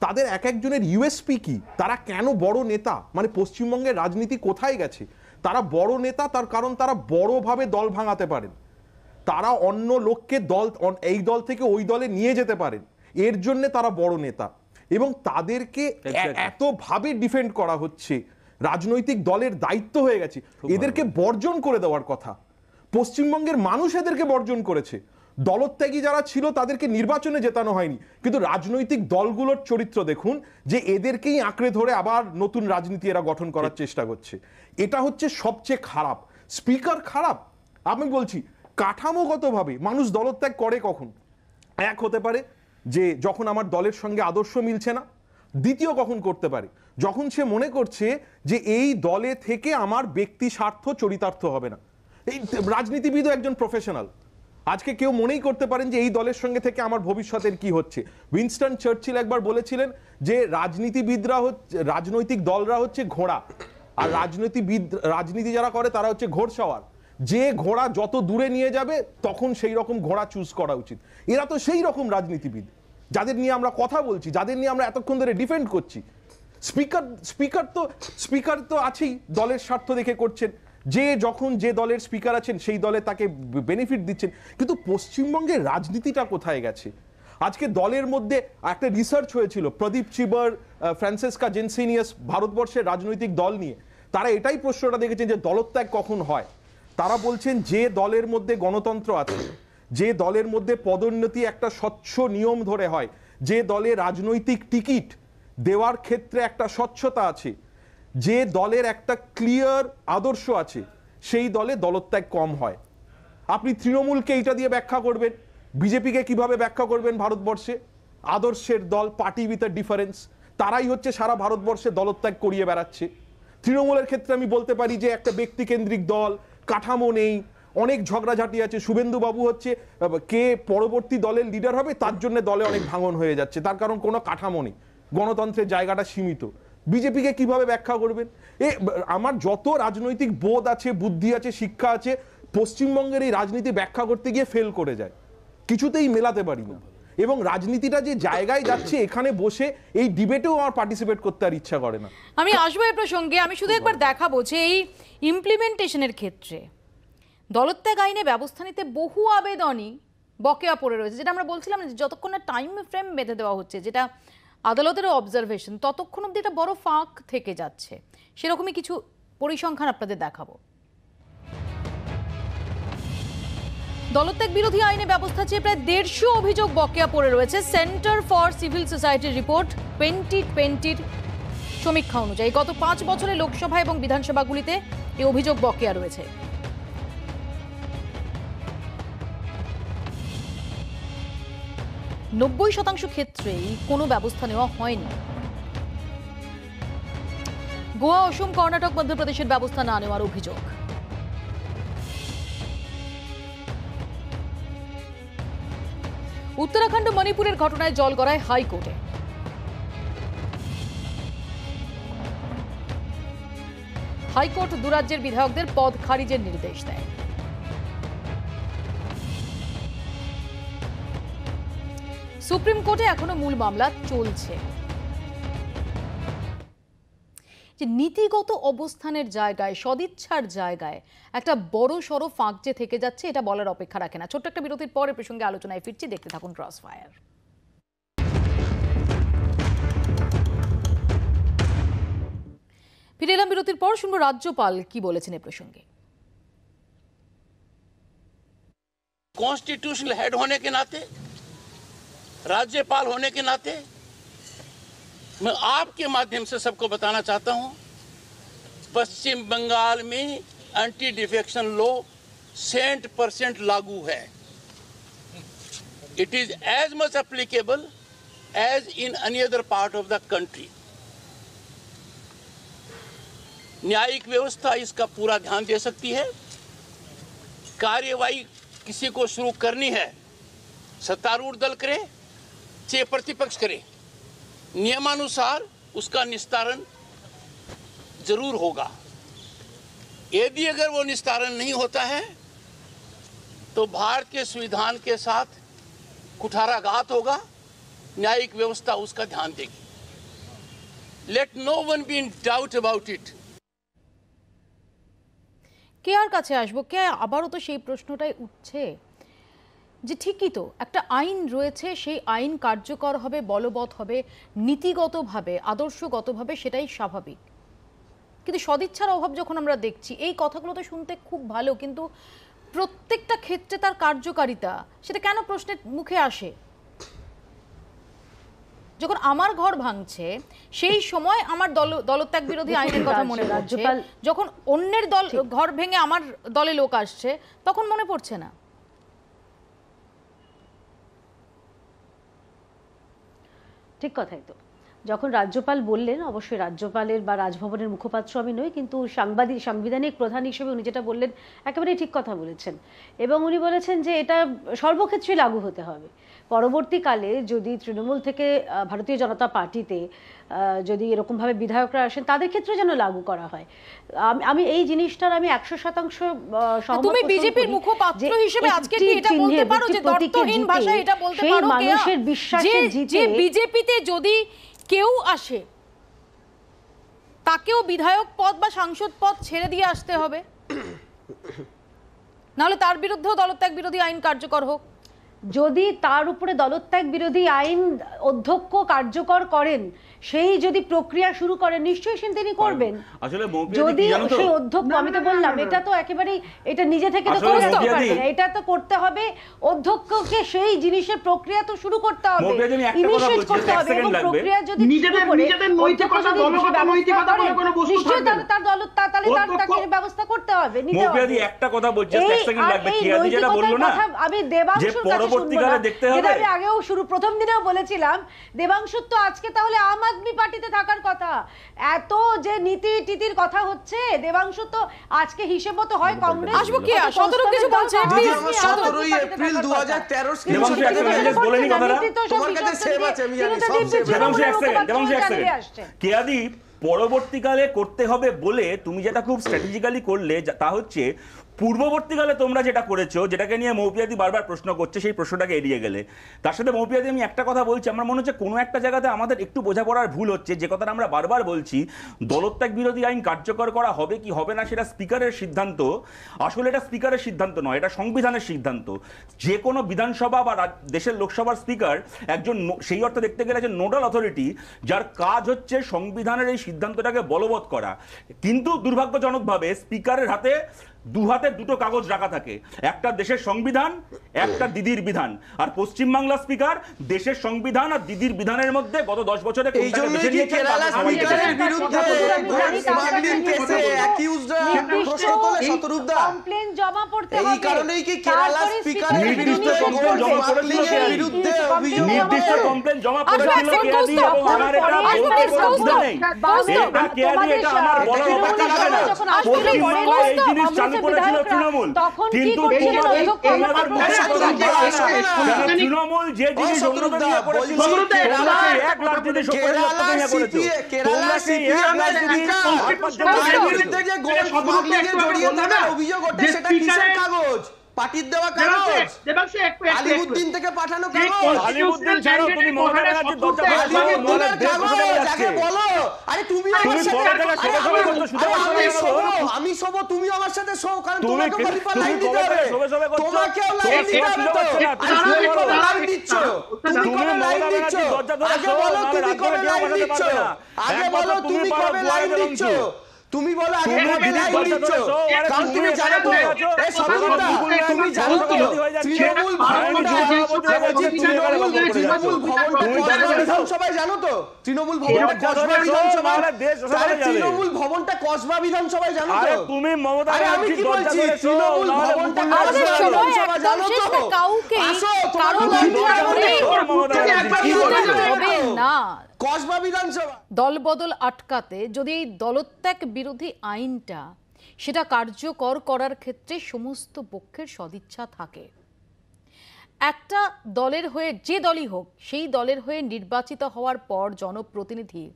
I: তাদের এক একজনের ইউএসপি কি, তারা কেন বড় নেতা, মানে পশ্চিমবঙ্গের রাজনীতি কোথায় গেছে? তারা বড় নেতা তার কারণ তারা বড়ভাবে দল ভাঙাতে পারেন, তারা অন্য লোককে এই দল থেকে ওই দলে নিয়ে যেতে পারেন, এর জন্য তারা বড় নেতা। এবং তাদেরকে এতভাবে ডিফেন্ড করা হচ্ছে, রাজনৈতিক দলের দায়িত্ব হয়ে গেছে, এদেরকে বর্জন করে দেওয়ার কথা। পশ্চিমবঙ্গের মানুষ এদেরকে বর্জন করেছে। দলত্যাগী যারা ছিল তাদেরকে নির্বাচনে জেতানো হয়নি, কিন্তু রাজনৈতিক দলগুলোর চরিত্র দেখুন যে এদেরকেই আঁকড়ে ধরে আবার নতুন রাজনীতি এরা গঠন করার চেষ্টা করছে। এটা হচ্ছে সবচেয়ে খারাপ। স্পিকার খারাপ? আমি বলছি কাঠামোগতভাবে মানুষ দলত্যাগ করে কখন? এক হতে পারে যে যখন আমার দলের সঙ্গে আদর্শ মিলছে না, দ্বিতীয় কখন করতে পারে যখন সে মনে করছে যে এই দলে থেকে আমার ব্যক্তি স্বার্থ চরিতার্থ হবে না। এই রাজনীতিবিদও একজন প্রফেশনাল, আজকে কেউ মনেই করতে পারেন যে এই দলের সঙ্গে থেকে আমার ভবিষ্যতের কি হচ্ছে। উইনস্টন চার্চিল একবার বলেছিলেন যে রাজনৈতিক দলরা হচ্ছে ঘোড়া, আর রাজনীতি যারা করে তারা হচ্ছে ঘোড়সওয়ার। যে ঘোড়া যত দূরে নিয়ে যাবে তখন সেই রকম ঘোড়া চুজ করা উচিত। এরা তো সেই রকম রাজনীতিবিদ যাদের নিয়ে আমরা কথা বলছি, যাদের নিয়ে আমরা এতক্ষণ ধরে ডিফেন্ড করছি। স্পিকার তো আছেই, দলের স্বার্থ দেখে করছেন, যে যখন যে দলের স্পিকার আছেন সেই দলে তাকে বেনিফিট দিচ্ছেন। কিন্তু পশ্চিমবঙ্গের রাজনীতিটা কোথায় গেছে? আজকে দলের মধ্যে একটা রিসার্চ হয়েছিল, প্রদীপ চিবার, ফ্রান্সেসকা জেনসিনিয়াস, ভারতবর্ষের রাজনৈতিক দল নিয়ে। তারা এটাই প্রশ্নটা দেখেছেন যে দলত্যাগ কখন হয়। তারা বলছেন যে দলের মধ্যে গণতন্ত্র আছে, যে দলের মধ্যে পদোন্নতি একটা স্বচ্ছ নিয়ম ধরে হয়, যে দলে রাজনৈতিক টিকিট দেওয়ার ক্ষেত্রে একটা স্বচ্ছতা আছে, যে দলের একটা ক্লিয়ার আদর্শ আছে, সেই দলে দলত্যাগ কম হয়। আপনি তৃণমূলকে এইটা দিয়ে ব্যাখ্যা করবেন, বিজেপিকে কিভাবে ব্যাখ্যা করবেন ভারতবর্ষে? আদর্শের দল, পার্টি উইথ আ ডিফারেন্স, তারাই হচ্ছে সারা ভারতবর্ষে দলত্যাগ করিয়ে বেড়াচ্ছে। তৃণমূলের ক্ষেত্রে আমি বলতে পারি যে একটা ব্যক্তিকেন্দ্রিক দল, কাঠামো নেই, অনেক ঝগড়াঝাটি আছে। শুভেন্দু বাবু হচ্ছে কে পরবর্তী দলের লিডার হবে তার জন্য দলে অনেক ভাঙন হয়ে যাচ্ছে, তার কারণ কোনো কাঠামো নেই, গণতন্ত্রের জায়গাটা সীমিত। বিজেপিকে কিভাবে ব্যাখ্যা করবেন? আমার যত রাজনৈতিক বোধ আছে, বুদ্ধি আছে, শিক্ষা আছে, পশ্চিমবঙ্গের এই রাজনীতি ব্যাখ্যা করতে গিয়ে ফেল করে যায়, কিছুতেই মেলাতে পারি না। এবং রাজনীতিটা যে জায়গায় যাচ্ছে, এখানে বসে এই ডিবেটেও আমার পার্টিসিপেট করতে আর ইচ্ছা করে না।
A: আমি আসবো এই প্রসঙ্গে। আমি শুধু একবার দেখাবো যে এই ইমপ্লিমেন্টেশনের ক্ষেত্রে দলত্যাগ আইনে ব্যবস্থা নিতে বহু আবেদনই বকেয়া পড়ে রয়েছে, যেটা আমরা বলছিলাম যে যতক্ষণ না টাইম ফ্রেম বেঁধে দেওয়া হচ্ছে, যেটা আদালতেরও অবজারভেশন, ততক্ষণ অব্দি এটা বড় ফাঁক থেকে যাচ্ছে। সেরকমই কিছু পরিসংখ্যান আপনাদের দেখাবো। দলত্যাগ বিরোধী আইনে ব্যবস্থা চেয়ে প্রায় 150 অভিযোগ বকেয়া পড়ে রয়েছে। সেন্টার ফর সিভিল সোসাইটির রিপোর্ট 2020 সমীক্ষা অনুযায়ী গত 5 বছরে লোকসভা এবং বিধানসভাগুলিতে এই অভিযোগ বকেয়া রয়েছে। নব্বই শতাংশ ক্ষেত্রেই কোনো ব্যবস্থা নেওয়া হয়নি। গোয়া, অসম, কর্ণাটক, মধ্যপ্রদেশের ব্যবস্থা না নেওয়ার অভিযোগ। উত্তরাখণ্ড, মণিপুরের ঘটনায় জল গড়ায় হাইকোর্টে। হাইকোর্ট দুরাজ্যের বিধায়কদের পদ খারিজের নির্দেশ দেয়। সুপ্রিম কোর্টে এখনো মূল মামলা চলছে। যে নীতিগত অবস্থানের জায়গায়, সদিচ্ছার জায়গায় একটা বড় সড়ো ফাঁক যে থেকে যাচ্ছে, এটা বলার অপেক্ষা রাখে না। ছোট্ট একটা বিরতির পরে প্রসঙ্গে আলোচনায় ফিরছি, দেখতে থাকুন ক্রস ফায়ার। ফিরে এলাম বিরতির পর, শুনবো রাজ্যপাল কি বলেছেন এ প্রসঙ্গে।
D: कॉन्स्टिट्यूशनल हेड होने के नाते, राज्यपाल होने के नाते मैं आपके माध्यम से सबको बताना चाहता हूं, पश्चिम बंगाल में एंटी डिफेक्शन लॉ 100% लागू है। It is as much applicable as in any other part of the country. न्यायिक व्यवस्था इसका पूरा ध्यान दे सकती है। कार्यवाही किसी को शुरू करनी है, सत्तारूढ़ दल करे चाहे प्रतिपक्ष करे, नियमानुसार उसका निस्तारण जरूर होगा। यदि अगर वो निस्तारण नहीं होता है तो भारत के संविधान के साथ कुठाराघात होगा, न्यायिक व्यवस्था उसका ध्यान देगी। Let no one be in doubt about it.
A: কে আর কাছে আসবো, কে আবারও তো সেই প্রশ্নটাই উঠছে যে ঠিকই তো একটা আইন রয়েছে, সেই আইন কার্যকর হবে, বলবৎ হবে, নীতিগতভাবে, আদর্শগতভাবে, সেটাই স্বাভাবিক। কিন্তু সদিচ্ছার অভাব যখন আমরা দেখছি, এই কথাগুলো তো শুনতে খুব ভালো, কিন্তু প্রত্যেকটা ক্ষেত্রে তার কার্যকারিতা সেটা কেন প্রশ্নের মুখে আসে? যখন আমার ঘর ভাঙছে সেই সময় আমার দলত্যাগ বিরোধী আইনের কথা মনে পড়ছে, যখন অন্যের দল ঘর ভেঙে আমার দলে লোক আসছে তখন মনে পড়ছে না।
F: ঠিক কথাই তো। যখন রাজ্যপাল বললেন, অবশ্যই রাজ্যপালের বা রাজভবনের মুখপাত্র আমি নই, কিন্তু সাংবিধানিক প্রধান হিসেবে উনি যেটা বললেন একেবারেই ঠিক কথা বলেছেন, এবং উনি বলেছেন যে এটা সর্বক্ষেত্রে লাগু হতে হবে। পরবর্তীকালে যদি তৃণমূল থেকে ভারতীয় জনতা পার্টিতে যদি এরকমভাবে বিধায়করা আসেন তাদের ক্ষেত্রে যেন লাগু করা হয়। আমি এই জিনিসটার আমি 100% সহমত।
A: তুমি বিজেপির মুখপাত্র হিসেবে আজকে কি এটা বলতে পারো যে দর্থহীন ভাষায় এটা বলতে পারো
F: মানুষের বিশ্বাসের জিতে
A: যে বিজেপিতে যদি কেউ আসে তাকেও বিধায়ক পদ বা সাংসদ পদ ছেড়ে দিয়ে আসতে হবে, নাহলে তার বিরুদ্ধেও দলত্যাগ বিরোধী আইন কার্যকর হোক?
F: যদি তার উপরে দলত্যাগ বিরোধী আইন অধ্যক্ষ কার্যকর করেন, সেই যদি প্রক্রিয়া শুরু করেন নিশ্চয়ই তিনি করবেন।
J: আসলে
F: যদি সেই অধ্যক্ষ, আমি তো বললাম এটা তো একেবারেই এটা নিজে থেকে তো করে আসতে পারবে না, এটা তো করতে হবে অধ্যক্ষকে, সেই জিনিসের প্রক্রিয়া তো শুরু করতে হবে, ইনিশিয়েট করতে হবে, এবং প্রক্রিয়া যদি
H: নিজেদের নৈতিকতা দলগত নৈতিকতা বলে কোনো বস্তু থাকবে না,
F: তার দল তাকে ব্যবস্থা করতে হবে, নিতে হবে।
J: একটা কথা বলছি, জাস্ট এক সেকেন্ড লাগবে, কিয়াদি যেটা বললো না,
F: আমি দেবাংশুর কাছে
J: পরবর্তীকালে দেখতে হবে,
F: যেটা আমি আগেও প্রথম দিনেও বলেছিলাম, দেবাংশুর তো আজকে তাহলে আম আদমি পার্টিতে থাকার কথা। এত যে নীতি টিতির কথা হচ্ছে, দেবাংশু তো আজকে হিসেব মতো হয় কংগ্রেস
A: আসবো কি 17 কিছু বলছে,
G: 17 এপ্রিল 2013
J: দেবাংশু এক সেকেন্ড বলেনি কথাটা,
G: তোমার কাছে সেভ আছে, আমি জানি সব সেভ।
J: দেবাংশু এক সেকেন্ড, কিয়াদি পরবর্তীকালে করতে হবে বলে তুমি যেটা খুব স্ট্র্যাটেজিক্যালি করলে তা হচ্ছে পূর্ববর্তীকালে তোমরা যেটা করেছো, যেটাকে নিয়ে মৌপিয়াদি বারবার প্রশ্ন করছে, সেই প্রশ্নটাকে এড়িয়ে গেলে। তার সাথে মৌপিয়াদি আমি একটা কথা বলছি, আমার মনে হচ্ছে কোনো একটা জায়গাতে আমাদের একটু বোঝাপড়ার ভুল হচ্ছে। যে কথাটা আমরা বারবার বলছি, দলত্যাগ বিরোধী আইন কার্যকর করা হবে কি হবে না সেটা স্পিকারের সিদ্ধান্ত। আসলে এটা স্পিকারের সিদ্ধান্ত নয়, এটা সংবিধানের সিদ্ধান্ত। যে কোনো বিধানসভা বা দেশের লোকসভার স্পিকার একজন, সেই অর্থে দেখতে গেলে যে নোডাল অথরিটি, যার কাজ হচ্ছে সংবিধানের এই সিদ্ধান্তটাকে বলবৎ করা। কিন্তু দুর্ভাগ্যজনকভাবে স্পিকারের হাতে দুটো কাগজ রাখা থাকে, একটা দেশের সংবিধান, একটা দিদির বিধান। আর পশ্চিমবাংলা স্পিকার দেশের সংবিধান আর দিদির বিধানের মধ্যে গত 10 বছরে
G: এই জন্যই কি কেরালা স্পিকারের বিরুদ্ধে স্মাগলিং কেসে অ্যাকিউজডরা প্রশ্ন তোলে শতরূপদা,
F: কমপ্লেইন জমা পড়তে হবে।
G: এই কারণেই কি কেরালা স্পিকারের বিরুদ্ধে
J: কমপ্লেইন জমা
G: স্মাগলিং এর বিরুদ্ধে অভিযোগ,
J: নির্দিষ্ট কমপ্লেইন জমা পড়েছিল কিয়াদি, এবং আমার এটা বলতে কোনো সুবিধা নেই। এটা কিয়াদি, এটা আমার বলার অপেক্ষা রাখে না। পশ্চিমবাংলা এই জিনিস চালু করেছিল তৃণমূল, কিন্তু তৃণমূল যে জিনিস অন্যদের নিয়ে করেছিল, তোমরা সেই 1 লাখ যদি সরকারি দপ্তরে নিয়ে করেছো, তোমরা সেই 1 লাখ যদি
G: জড়িয়ে থাকার অভিযোগ ওঠে, সেটা কিসের কাগজ? পার্টির দেওয়া কাগজ, আলিমুদ্দিন থেকে পাঠানো কাগজ।
J: আলিমুদ্দিন ছাড়াও তুমি মমতা ব্যানার্জির দরজা
G: বলো। আরে তুমি আমি শোবো, তুমি আমার সাথে শো, কারণ তোমাকে খলিফা লাইন দিতে হবে, তোমাকেও লাইন দিতে হবে। তো লাইন দিচ্ছ, তুমি লাইন দিচ্ছ, আগে বলো তুমি কবে লাইন দিচ্ছ, আগে বলো তুমি কবে লাইন দিচ্ছ, তুমি বলো আগে কবে লাইন দিচ্ছ, কারণ তুমি জানো তো, এই সর্বদা তুমি জানো তো তৃণমূল ভবনটা বিধানসভায়, জানো তো তৃণমূল ভবনটা কসবা বিধানসভায়, তৃণমূল ভবনটা কসবা বিধানসভায়, জানো তো
J: তুমি মমতা
G: আমি কি বলছি, তৃণমূল ভবনটা কসবা বিধানসভায়, জানো তো? আসো
A: না
G: কসবা বিধানসভা।
A: দলবদল আটকাতে যদি এই দলত্যাগ বিরোধী আইনটা সেটা কার্যকর করার ক্ষেত্রে সমস্ত পক্ষের সদিচ্ছা থাকে, একটা দলের হয়ে যে দলই হোক সেই দলের হয়ে নির্বাচিত হওয়ার পর জনপ্রতিনিধি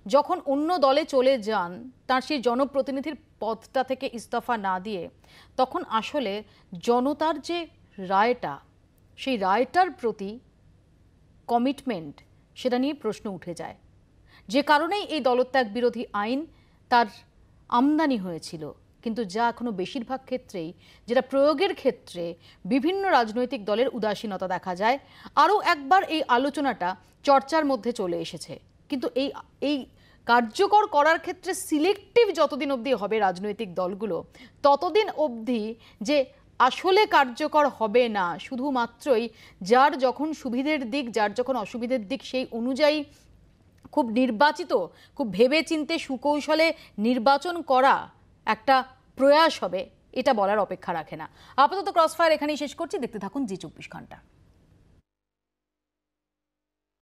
A: যখন অন্য দলে চলে যান, তার সেই জনপ্রতিনিধির পদটা থেকে ইস্তফা না দিয়ে, তখন আসলে জনতার যে রায়টা, সেই রায়টার প্রতি কমিটমেন্ট, সেটা নিয়ে প্রশ্ন উঠে যায়। যে কারণেই এই দলত্যাগ বিরোধী আইন তার আমদানি হয়েছিল, কিন্তু যা এখনো বেশিরভাগ ক্ষেত্রেই, যেটা প্রয়োগের ক্ষেত্রে বিভিন্ন রাজনৈতিক দলের উদাসীনতা দেখা যায়। আরও একবার এই আলোচনাটা চর্চার মধ্যে চলে এসেছে, কিন্তু এই কার্যকর করার ক্ষেত্রে সিলেক্টিভ যতদিন অবধি হবে রাজনৈতিক দলগুলো, ততদিন অবধি যে আসলে কার্যকর হবে না, শুধুমাত্রই যার যখন সুবিধের দিক, যার যখন অসুবিধের দিক, সেই অনুযায়ী খুব নির্বাচিত, খুব ভেবেচিন্তে সুকৌশলে নির্বাচন করা একটা প্রয়াস হবে, এটা বলার অপেক্ষা রাখে না। আপাতত ক্রসফায়ার এখানেই শেষ করছি, দেখতে থাকুন জি 24 ঘন্টা।